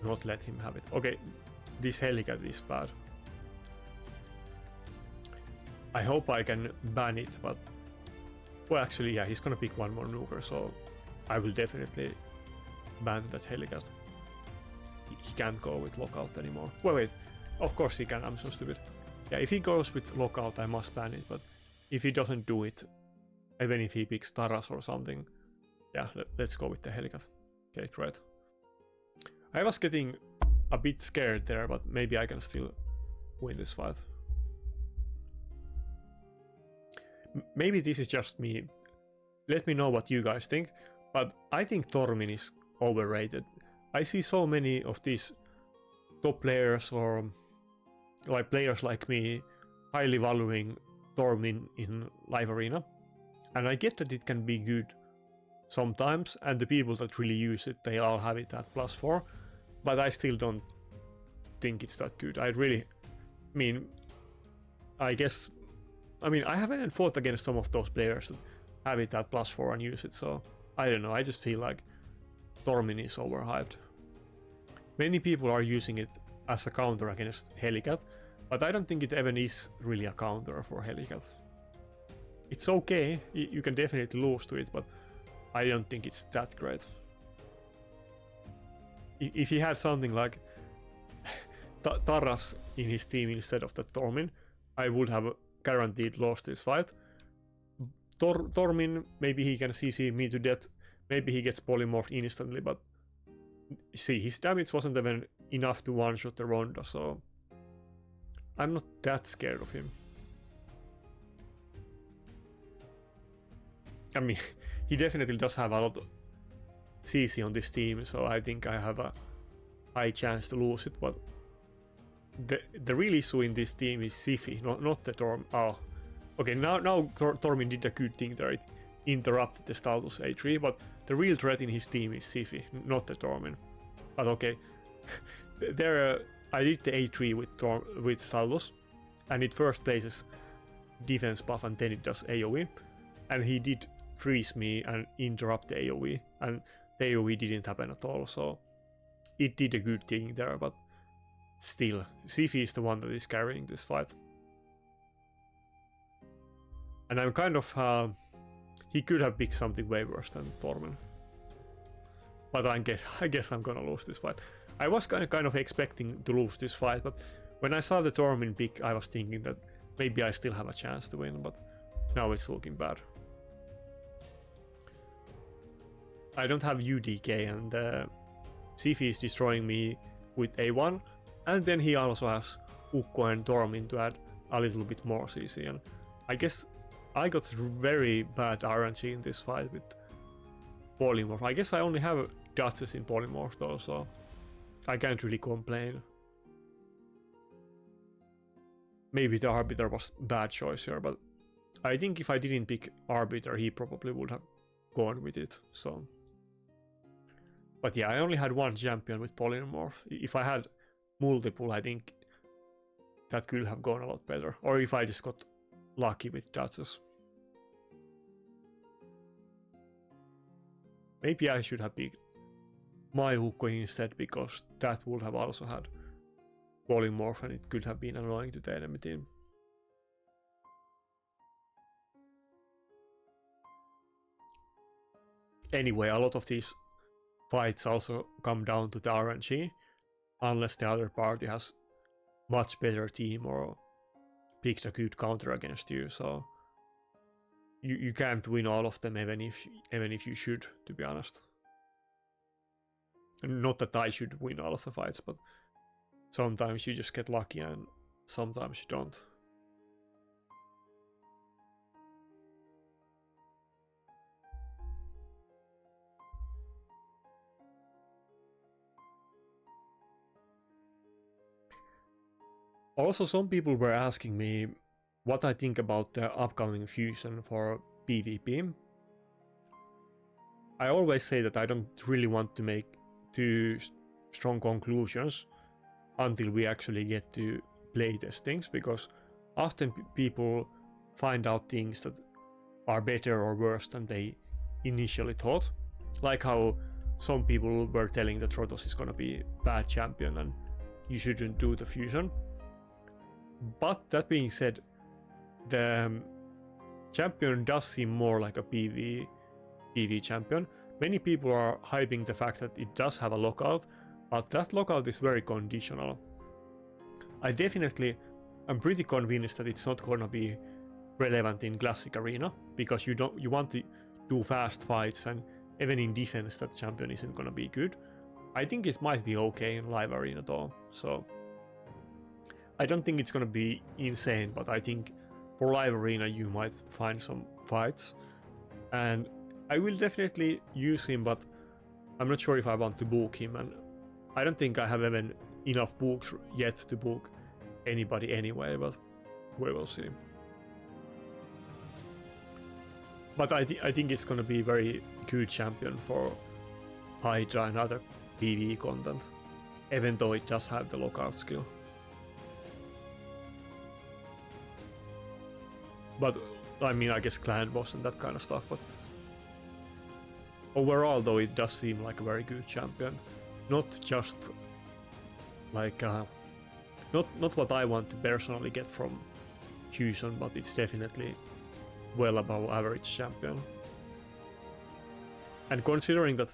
Speaker 1: not let him have it. Okay, this Helicat is bad. I hope I can ban it, but... Well, actually, yeah, he's gonna pick one more nuker, so I will definitely ban that Helicat. He can't go with lockout anymore. Wait, of course he can, I'm so stupid. Yeah, if he goes with lockout, I must ban it, but if he doesn't do it, even if he picks Taras or something, yeah, let's go with the Helicat. Okay, great. I was getting a bit scared there, but maybe I can still win this fight. Maybe this is just me. Let me know what you guys think, but I think Tormin is overrated. I see so many of these top players or like players like me highly valuing Tormin in live arena, and I get that it can be good sometimes, and the people that really use it, they all have it at +4, but I still don't think it's that good. I mean, I haven't fought against some of those players that have it at +4 and use it, so I don't know, I just feel like Tormin is overhyped. Many people are using it as a counter against Helicat, but I don't think it even is really a counter for Helicat. It's okay, you can definitely lose to it, but I don't think it's that great. If he had something like Taras in his team instead of the Tormin, I would have guaranteed lost this fight. Tormin, maybe he can CC me to death, maybe he gets polymorphed instantly, but see, his damage wasn't even enough to one-shot the Ronda, so I'm not that scared of him. I mean, he definitely does have a lot of CC on this team, so I think I have a high chance to lose it, but the real issue in this team is Siphi, not the Torm. Oh, okay. Now Tormin did a good thing there. It interrupted the Staltus A3, but the real threat in his team is Siphi, not the Tormin. But okay, there I did the A3 with Staltus, and it first places defense buff and then it does AoE, and he did freeze me and interrupt the AoE, and the AoE didn't happen at all, so it did a good thing there, but still, Siphi is the one that is carrying this fight. And I'm kind of... he could have picked something way worse than Tormin. But I guess I'm gonna lose this fight. I was kind of expecting to lose this fight, but when I saw the Tormin pick, I was thinking that maybe I still have a chance to win, but now it's looking bad. I don't have UDK, and Siphi is destroying me with A1, and then he also has Ukko and Tormin to add a little bit more CC, and I guess I got very bad RNG in this fight with Polymorph. I guess I only have Duchess in Polymorph though, so I can't really complain. Maybe the Arbiter was bad choice here, but I think if I didn't pick Arbiter, he probably would have gone with it, so... But yeah, I only had one champion with Polymorph. If I had multiple, I think that could have gone a lot better. Or if I just got lucky with Duchess. Maybe I should have picked my Ukko instead, because that would have also had Polymorph and it could have been annoying to the enemy team. Anyway, a lot of these fights also come down to the RNG, unless the other party has much better team or picks a good counter against you, so you can't win all of them even if you should, to be honest. Not that I should win all of the fights, but sometimes you just get lucky and sometimes you don't. Also, some people were asking me what I think about the upcoming fusion for PvP. I always say that I don't really want to make too strong conclusions until we actually get to play test things, because often people find out things that are better or worse than they initially thought. Like how some people were telling that Rotos is gonna be a bad champion and you shouldn't do the fusion. But that being said, the champion does seem more like a PvE champion. Many people are hyping the fact that it does have a lockout, but that lockout is very conditional. I'm pretty convinced that it's not gonna be relevant in Classic Arena, because you want to do fast fights, and even in defense that champion isn't gonna be good. I think it might be okay in Live Arena though, so I don't think it's gonna be insane, but I think for Live Arena you might find some fights, and I will definitely use him, but I'm not sure if I want to book him, and I don't think I have even enough books yet to book anybody anyway, but we will see. But I think it's gonna be a very good champion for Hydra and other PvE content, even though it does have the lockout skill. But I mean, I guess clan boss and that kind of stuff, but overall though it does seem like a very good champion. Not just like not what I want to personally get from Fusion, but it's definitely well above average champion. And considering that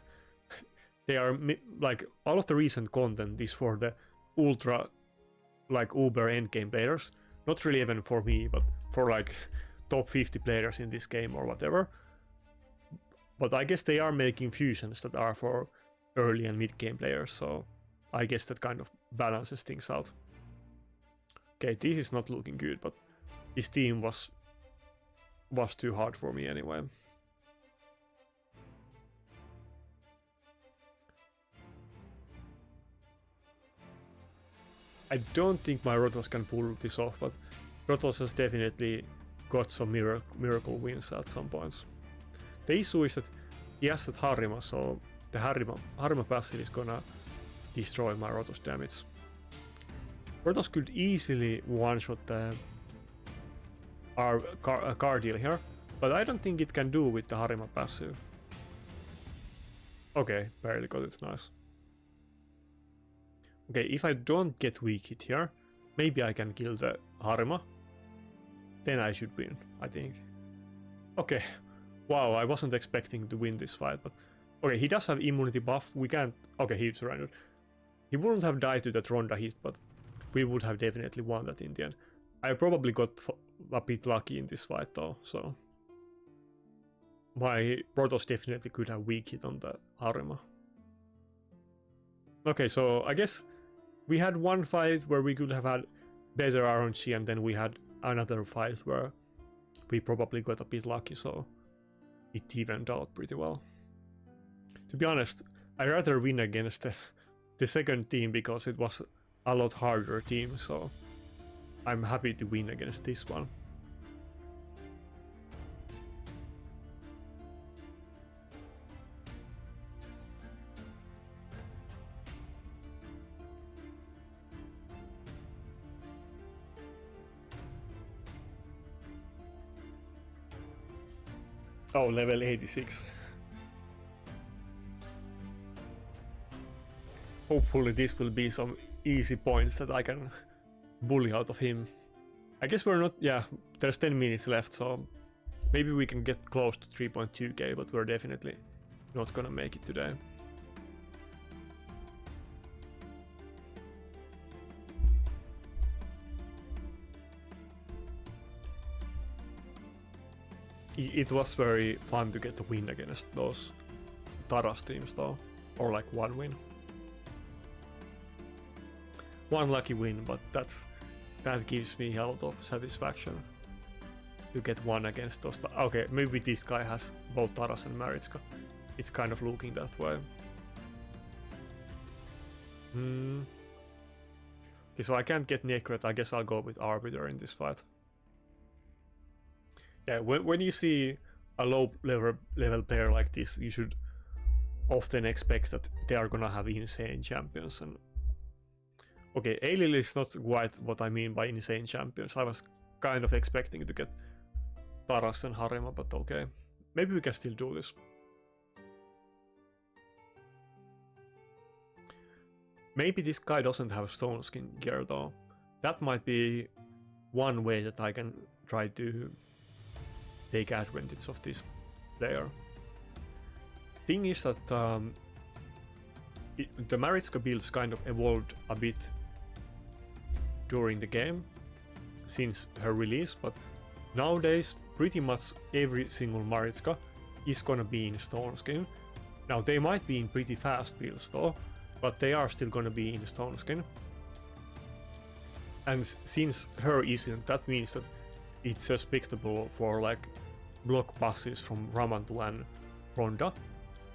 Speaker 1: they are like all of the recent content is for the ultra like uber endgame players, not really even for me, but for like top 50 players in this game or whatever. But I guess they are making fusions that are for early and mid game players, so I guess that kind of balances things out. Okay, this is not looking good, but this team was too hard for me anyway. I don't think my Rotos can pull this off, but Rotos has definitely got some miracle wins at some points. The issue is that he has that Harima, so the Harima passive is gonna destroy my Rotos damage. Rotos could easily one-shot the car deal here, but I don't think it can do with the Harima passive. Okay, barely got it, nice. Okay, if I don't get weak hit here, maybe I can kill the Harima. Then I should win, I think. Okay, wow, I wasn't expecting to win this fight, but... Okay, he does have immunity buff, we can't... Okay, he surrendered. He wouldn't have died to that Ronda hit, but we would have definitely won that in the end. I probably got a bit lucky in this fight though, so... My Protoss definitely could have weak hit on the Harima. Okay, so I guess we had one fight where we could have had better RNG, and then we had another fight where we probably got a bit lucky, so it evened out pretty well. To be honest, I'd rather win against the second team because it was a lot harder team, so I'm happy to win against this one. Oh, level 86. Hopefully this will be some easy points that I can bully out of him. I guess we're not... Yeah, there's 10 minutes left, so maybe we can get close to 3.2k, but we're definitely not gonna make it today. It was very fun to get a win against those Taras teams though, or like one win. One lucky win, but that gives me a lot of satisfaction to get one against those. Okay, maybe this guy has both Taras and Maritska. It's kind of looking that way. Okay, so I can't get Nakarada. I guess I'll go with Arbiter in this fight. Yeah, when you see a low level player like this, you should often expect that they are gonna have insane champions. And okay, Ailil is not quite what I mean by insane champions. I was kind of expecting to get Taras and Harima, but okay, maybe we can still do this. Maybe this guy doesn't have stone skin gear though. That might be one way that I can try to take advantage of this player. Thing is that the Maritska builds kind of evolved a bit during the game since her release, but nowadays pretty much every single Maritska is gonna be in stone skin. Now they might be in pretty fast builds though, but they are still gonna be in stone skin. And since her isn't, that means that it's suspectable for like block passes from Ramantu and Ronda,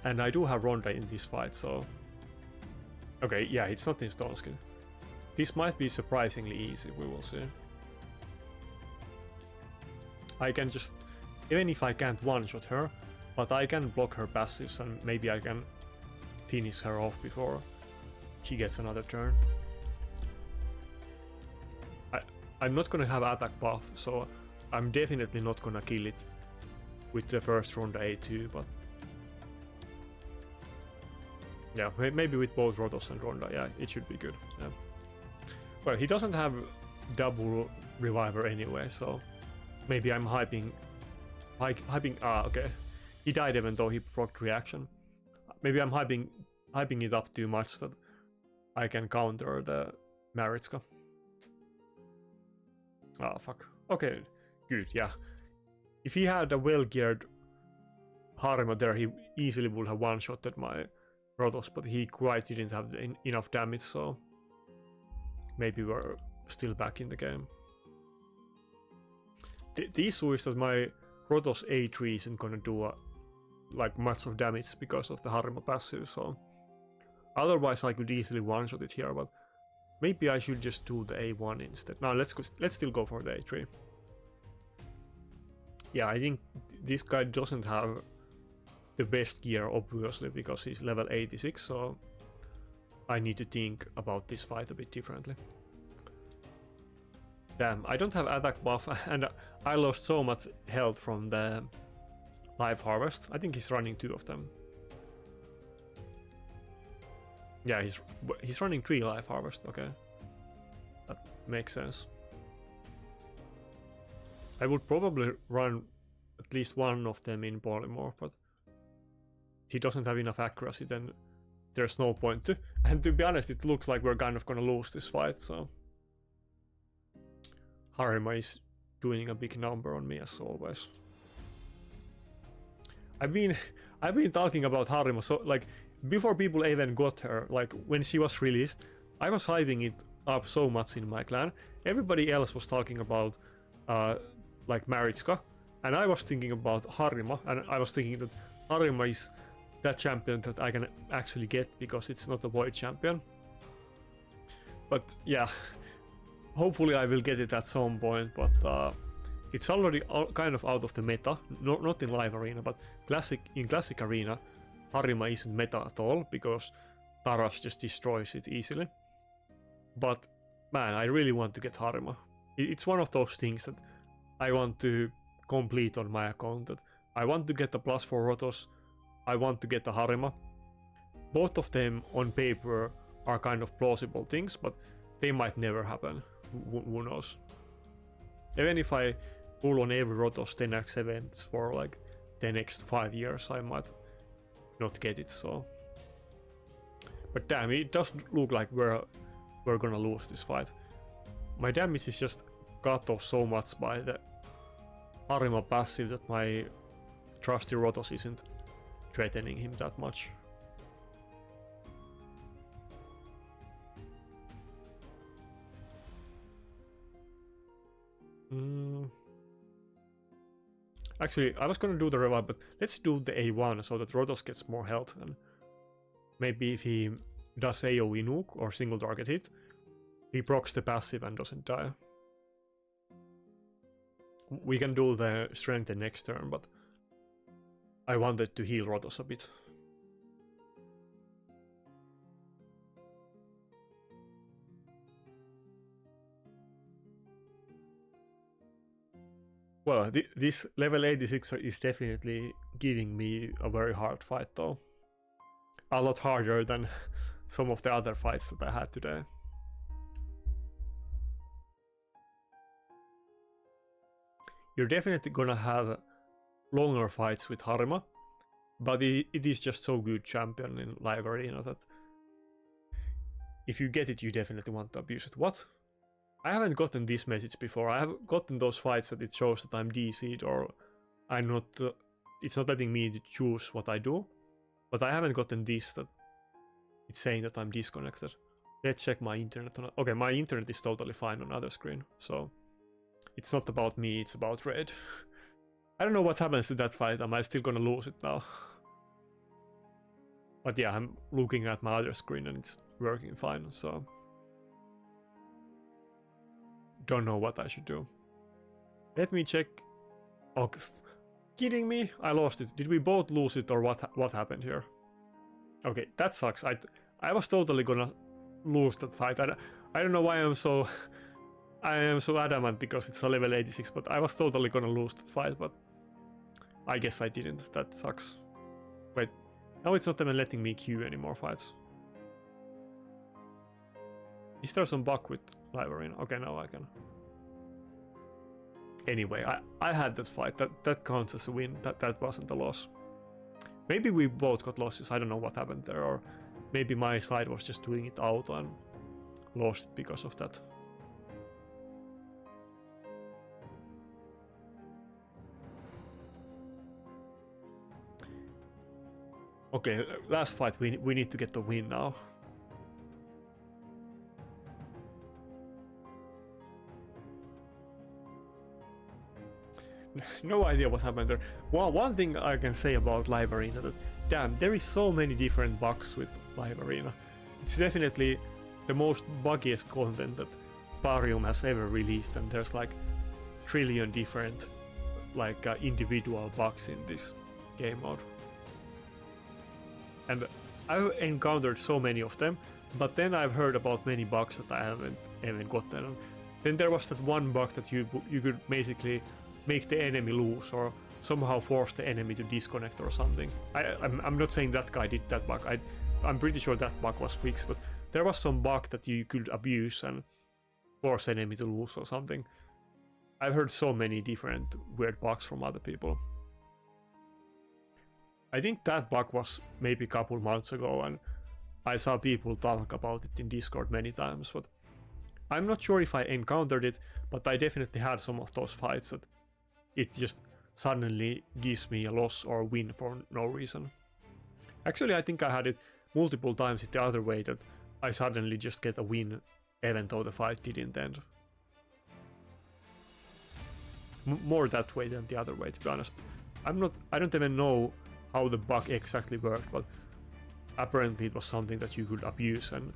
Speaker 1: and I do have Ronda in this fight, so okay, yeah, it's not in stone skin. This might be surprisingly easy, we will see. I can just, even if I can't one-shot her, but I can block her passives and maybe I can finish her off before she gets another turn. I'm not gonna have attack buff, so I'm definitely not gonna kill it with the first Ronda A2, but yeah, maybe with both Rotos and Ronda, yeah, it should be good. Yeah. Well, he doesn't have double reviver anyway, so maybe I'm hyping. Okay, he died even though he procced reaction. Maybe I'm hyping it up too much that I can counter the Maritska. Ah, fuck. Okay, good, yeah. If he had a well-geared Harima there, he easily would have one-shotted my Rotos, but he quite didn't have enough damage, so maybe we're still back in the game. The issue is that my Rotos A3 isn't gonna do like much of damage because of the Harima passive, so otherwise I could easily one-shot it here, but Maybe I should just do the A1 instead. No, let's still go for the A3. Yeah, I think this guy doesn't have the best gear, obviously, because he's level 86, so I need to think about this fight a bit differently. Damn, I don't have attack buff, and I lost so much health from the life harvest. I think he's running 2 of them. Yeah, he's running 3 life harvest, okay. That makes sense. I would probably run at least one of them in Polymorph, but if he doesn't have enough accuracy, then there's no point to. And to be honest, it looks like we're kind of gonna lose this fight, so Harima is doing a big number on me as always. I've been talking about Harima, so like before people even got her, like when she was released, I was hyping it up so much in my clan. Everybody else was talking about like Marichka, and I was thinking about Harima, and I was thinking that Harima is that champion that I can actually get because it's not a void champion. But yeah, hopefully I will get it at some point, but it's already kind of out of the meta, not in live arena, but in classic arena, Harima isn't meta at all because Taras just destroys it easily. But man, I really want to get Harima. It's one of those things that I want to complete on my account, that I want to get the +4 Rotos, I want to get the Harima. Both of them on paper are kind of plausible things, but they might never happen. Who knows? Even if I pull on every Rotos 10x events for like the next 5 years, I might not get it, so. But damn, it does look like we're gonna lose this fight. My damage is just cut off so much by the Harima passive that my trusty Rotos isn't threatening him that much. Actually, I was gonna do the revive, but let's do the A1 so that Rotos gets more health, and maybe if he does AoE nuke or single target hit, he procs the passive and doesn't die. We can do the strength the next turn, but I wanted to heal Rotos a bit. Well, this level 86 is definitely giving me a very hard fight though. A lot harder than some of the other fights that I had today. You're definitely gonna have longer fights with Harima, but it is just so good champion in live arena that if you get it, you definitely want to abuse it. What? I haven't gotten this message before. I have gotten those fights that it shows that I'm DC'd or I'm not. It's not letting me choose what I do, but I haven't gotten this that it's saying that I'm disconnected. Let's check my internet. Okay, my internet is totally fine on other screen, so it's not about me, it's about Raid. I don't know what happens to that fight. Am I still gonna lose it now? But yeah, I'm looking at my other screen and it's working fine, so don't know what I should do. Let me check. Oh, kidding me? I lost it. Did we both lose it or what happened here? Okay, that sucks. I was totally gonna lose that fight. I don't know why I am so adamant because it's a level 86, but I was totally gonna lose that fight, but I guess I didn't. That sucks. Wait, now it's not even letting me queue any more fights. Is there some bug with live arena? Okay, now I can. Anyway, I had that fight. That counts as a win. That wasn't a loss. Maybe we both got losses. I don't know what happened there, or maybe my side was just doing it out and lost because of that. Okay, last fight. We need to get the win now. No idea what happened there. Well, one thing I can say about live arena that damn, there is so many different bugs with live arena. It's definitely the most buggiest content that Barium has ever released, and there's like trillion different like individual bugs in this game mode. And I've encountered so many of them, but then I've heard about many bugs that I haven't even gotten. Then there was that one bug that you could basically make the enemy lose or somehow force the enemy to disconnect or something. I'm not saying that guy did that bug. I'm pretty sure that bug was fixed, but there was some bug that you could abuse and force enemy to lose or something. I've heard so many different weird bugs from other people. I think that bug was maybe a couple months ago, and I saw people talk about it in Discord many times, but I'm not sure if I encountered it, but I definitely had some of those fights that it just suddenly gives me a loss or win for no reason. Actually, I think I had it multiple times the other way, that I suddenly just get a win even though the fight didn't end. More that way than the other way, to be honest. I don't even know how the bug exactly worked, but apparently it was something that you could abuse and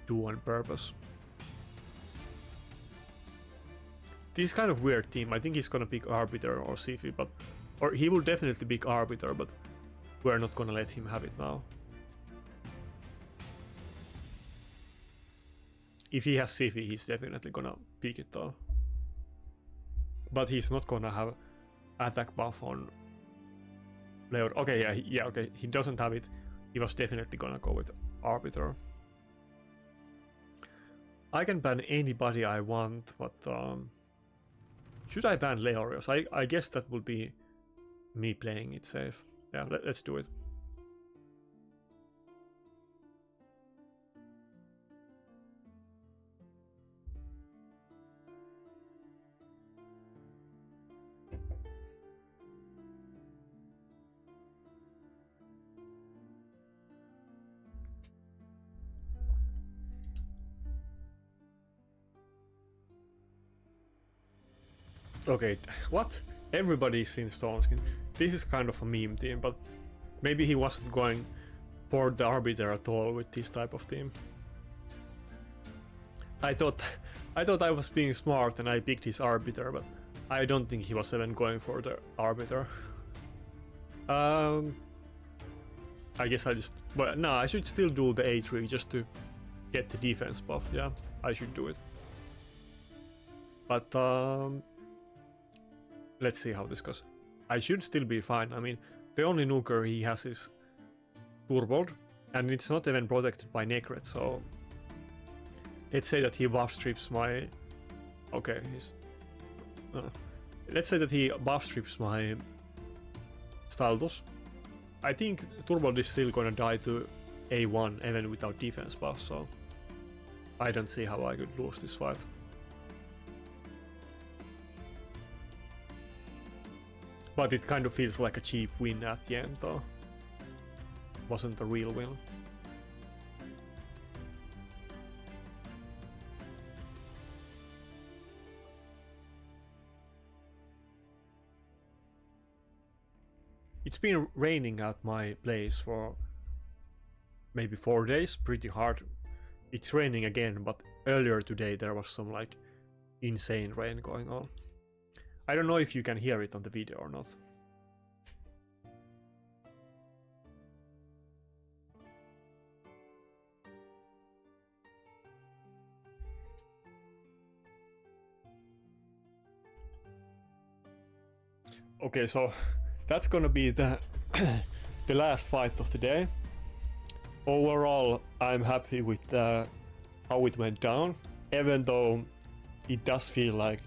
Speaker 1: do on purpose. This is kind of weird team. I think he's gonna pick Arbiter or Sifi, or he will definitely pick Arbiter, but we're not gonna let him have it now. If he has Sifi, he's definitely gonna pick it though. But he's not gonna have attack buff on Leo. Okay, yeah, okay. He doesn't have it. He was definitely gonna go with Arbiter. I can ban anybody I want, but should I ban Leorios? I guess that would be me playing it safe. Yeah, let's do it. Okay, what? Everybody's in Stoneskin. This is kind of a meme team, but maybe he wasn't going for the Arbiter at all with this type of team. I thought I was being smart and I picked his Arbiter, but I don't think he was even going for the Arbiter. I guess but no, I should still do the A3 just to get the defense buff. Yeah, I should do it. But let's see how this goes. I should still be fine. I mean, the only nuker he has is Turboed, and it's not even protected by Necret, so let's say that he buff strips my... Okay, let's say that he buff strips my Staldus. I think Turboed is still gonna die to A1 even without defense buff, so I don't see how I could lose this fight. But it kind of feels like a cheap win at the end, though. Wasn't a real win. It's been raining at my place for maybe 4 days, pretty hard. It's raining again, but earlier today there was some like insane rain going on. I don't know if you can hear it on the video or not. Okay, so that's gonna be the the last fight of the day. Overall, I'm happy with how it went down, even though it does feel like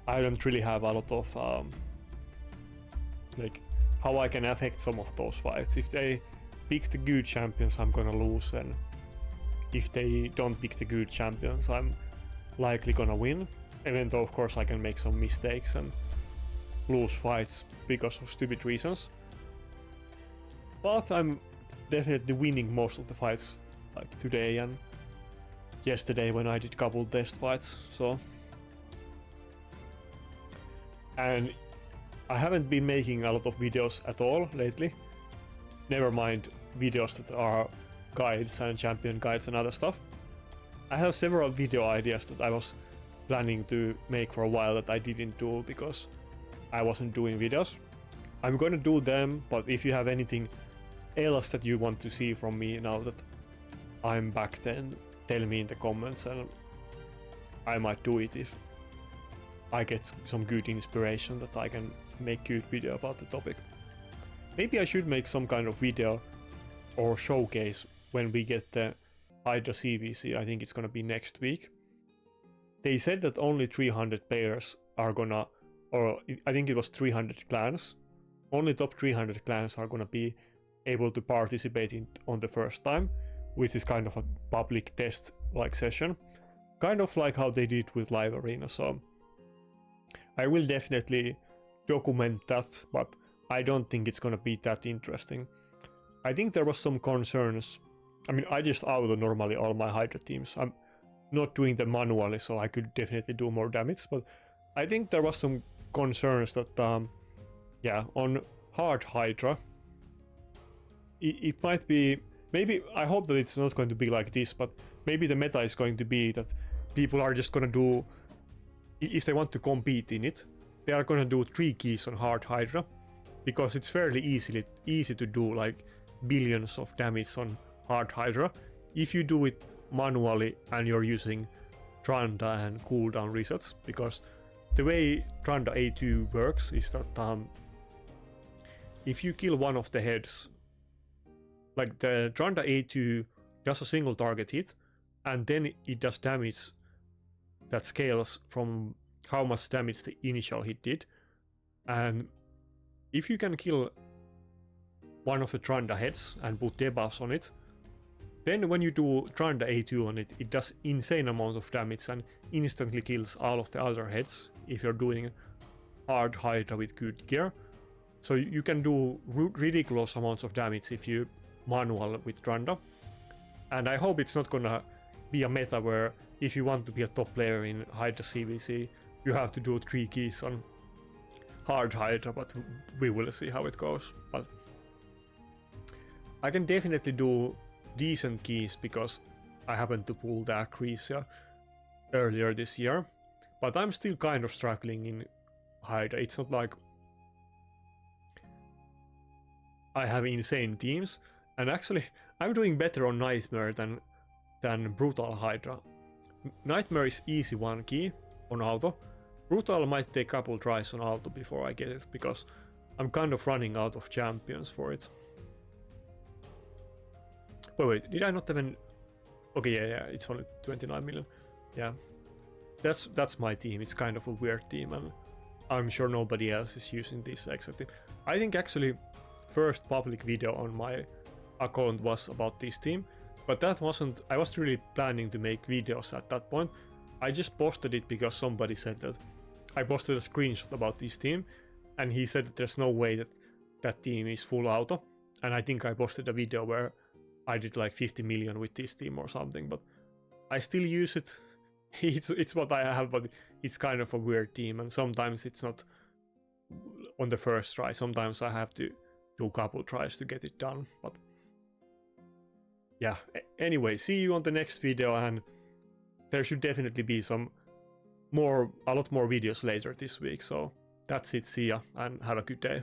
Speaker 1: I don't really have a lot of like how I can affect some of those fights. If they pick the good champions, I'm gonna lose, and if they don't pick the good champions, I'm likely gonna win. Even though, of course, I can make some mistakes and lose fights because of stupid reasons. But I'm definitely winning most of the fights, like today and yesterday when I did couple test fights. So. And I haven't been making a lot of videos at all lately. Never mind videos that are guides and champion guides and other stuff. I have several video ideas that I was planning to make for a while that I didn't do because I wasn't doing videos. I'm gonna do them, but if you have anything else that you want to see from me now that I'm back, then tell me in the comments and I might do it if I get some good inspiration that I can make good video about the topic. Maybe I should make some kind of video or showcase when we get the Hydra CVC. I think it's gonna be next week. They said that only 300 players are gonna, or I think it was 300 clans. Only top 300 clans are gonna be able to participate on the first time, which is kind of a public test like session. Kind of like how they did with Live Arena, so I will definitely document that, but I don't think it's gonna be that interesting. I think there was some concerns. I mean, I just auto normally all my Hydra teams. I'm not doing them manually, so I could definitely do more damage, but I think there was some concerns that, yeah, on hard Hydra, it might be, maybe, I hope that it's not going to be like this, but maybe the meta is going to be that people are just gonna do, if they want to compete in it, they are gonna do 3 keys on hard Hydra, because it's fairly easy to do like billions of damage on hard Hydra if you do it manually and you're using Tranda and cooldown resets, because the way Tranda A2 works is that if you kill one of the heads, like the Tranda A2 does a single target hit and then it does damage that scales from how much damage the initial hit did, and if you can kill one of the Tranda heads and put debuffs on it, then when you do Tranda A2 on it, it does insane amount of damage and instantly kills all of the other heads if you're doing hard Hydra with good gear. So you can do ridiculous amounts of damage if you manual with Tranda. And I hope it's not gonna be a meta where if you want to be a top player in Hydra CVC, you have to do 3 keys on hard Hydra, but we will see how it goes. But I can definitely do decent keys because I happened to pull the Acresia earlier this year, but I'm still kind of struggling in Hydra. It's not like I have insane teams, and actually I'm doing better on Nightmare than Brutal Hydra. Nightmare is easy 1 key on auto. Brutal might take a couple tries on auto before I get it, because I'm kind of running out of champions for it. Wait, did I not even... Okay, yeah, it's only 29 million. Yeah, that's my team. It's kind of a weird team, and I'm sure nobody else is using this exactly. I think actually first public video on my account was about this team, but that wasn't... I wasn't really planning to make videos at that point. I just posted it because somebody said that... I posted a screenshot about this team, and he said that there's no way that that team is full auto, and I think I posted a video where I did like 50 million with this team or something, but I still use it. It's what I have, but it's kind of a weird team, and sometimes it's not on the first try. Sometimes I have to do a couple tries to get it done, but yeah. Anyway, see you on the next video, and there should definitely be a lot more videos later this week. So that's it. See ya and have a good day.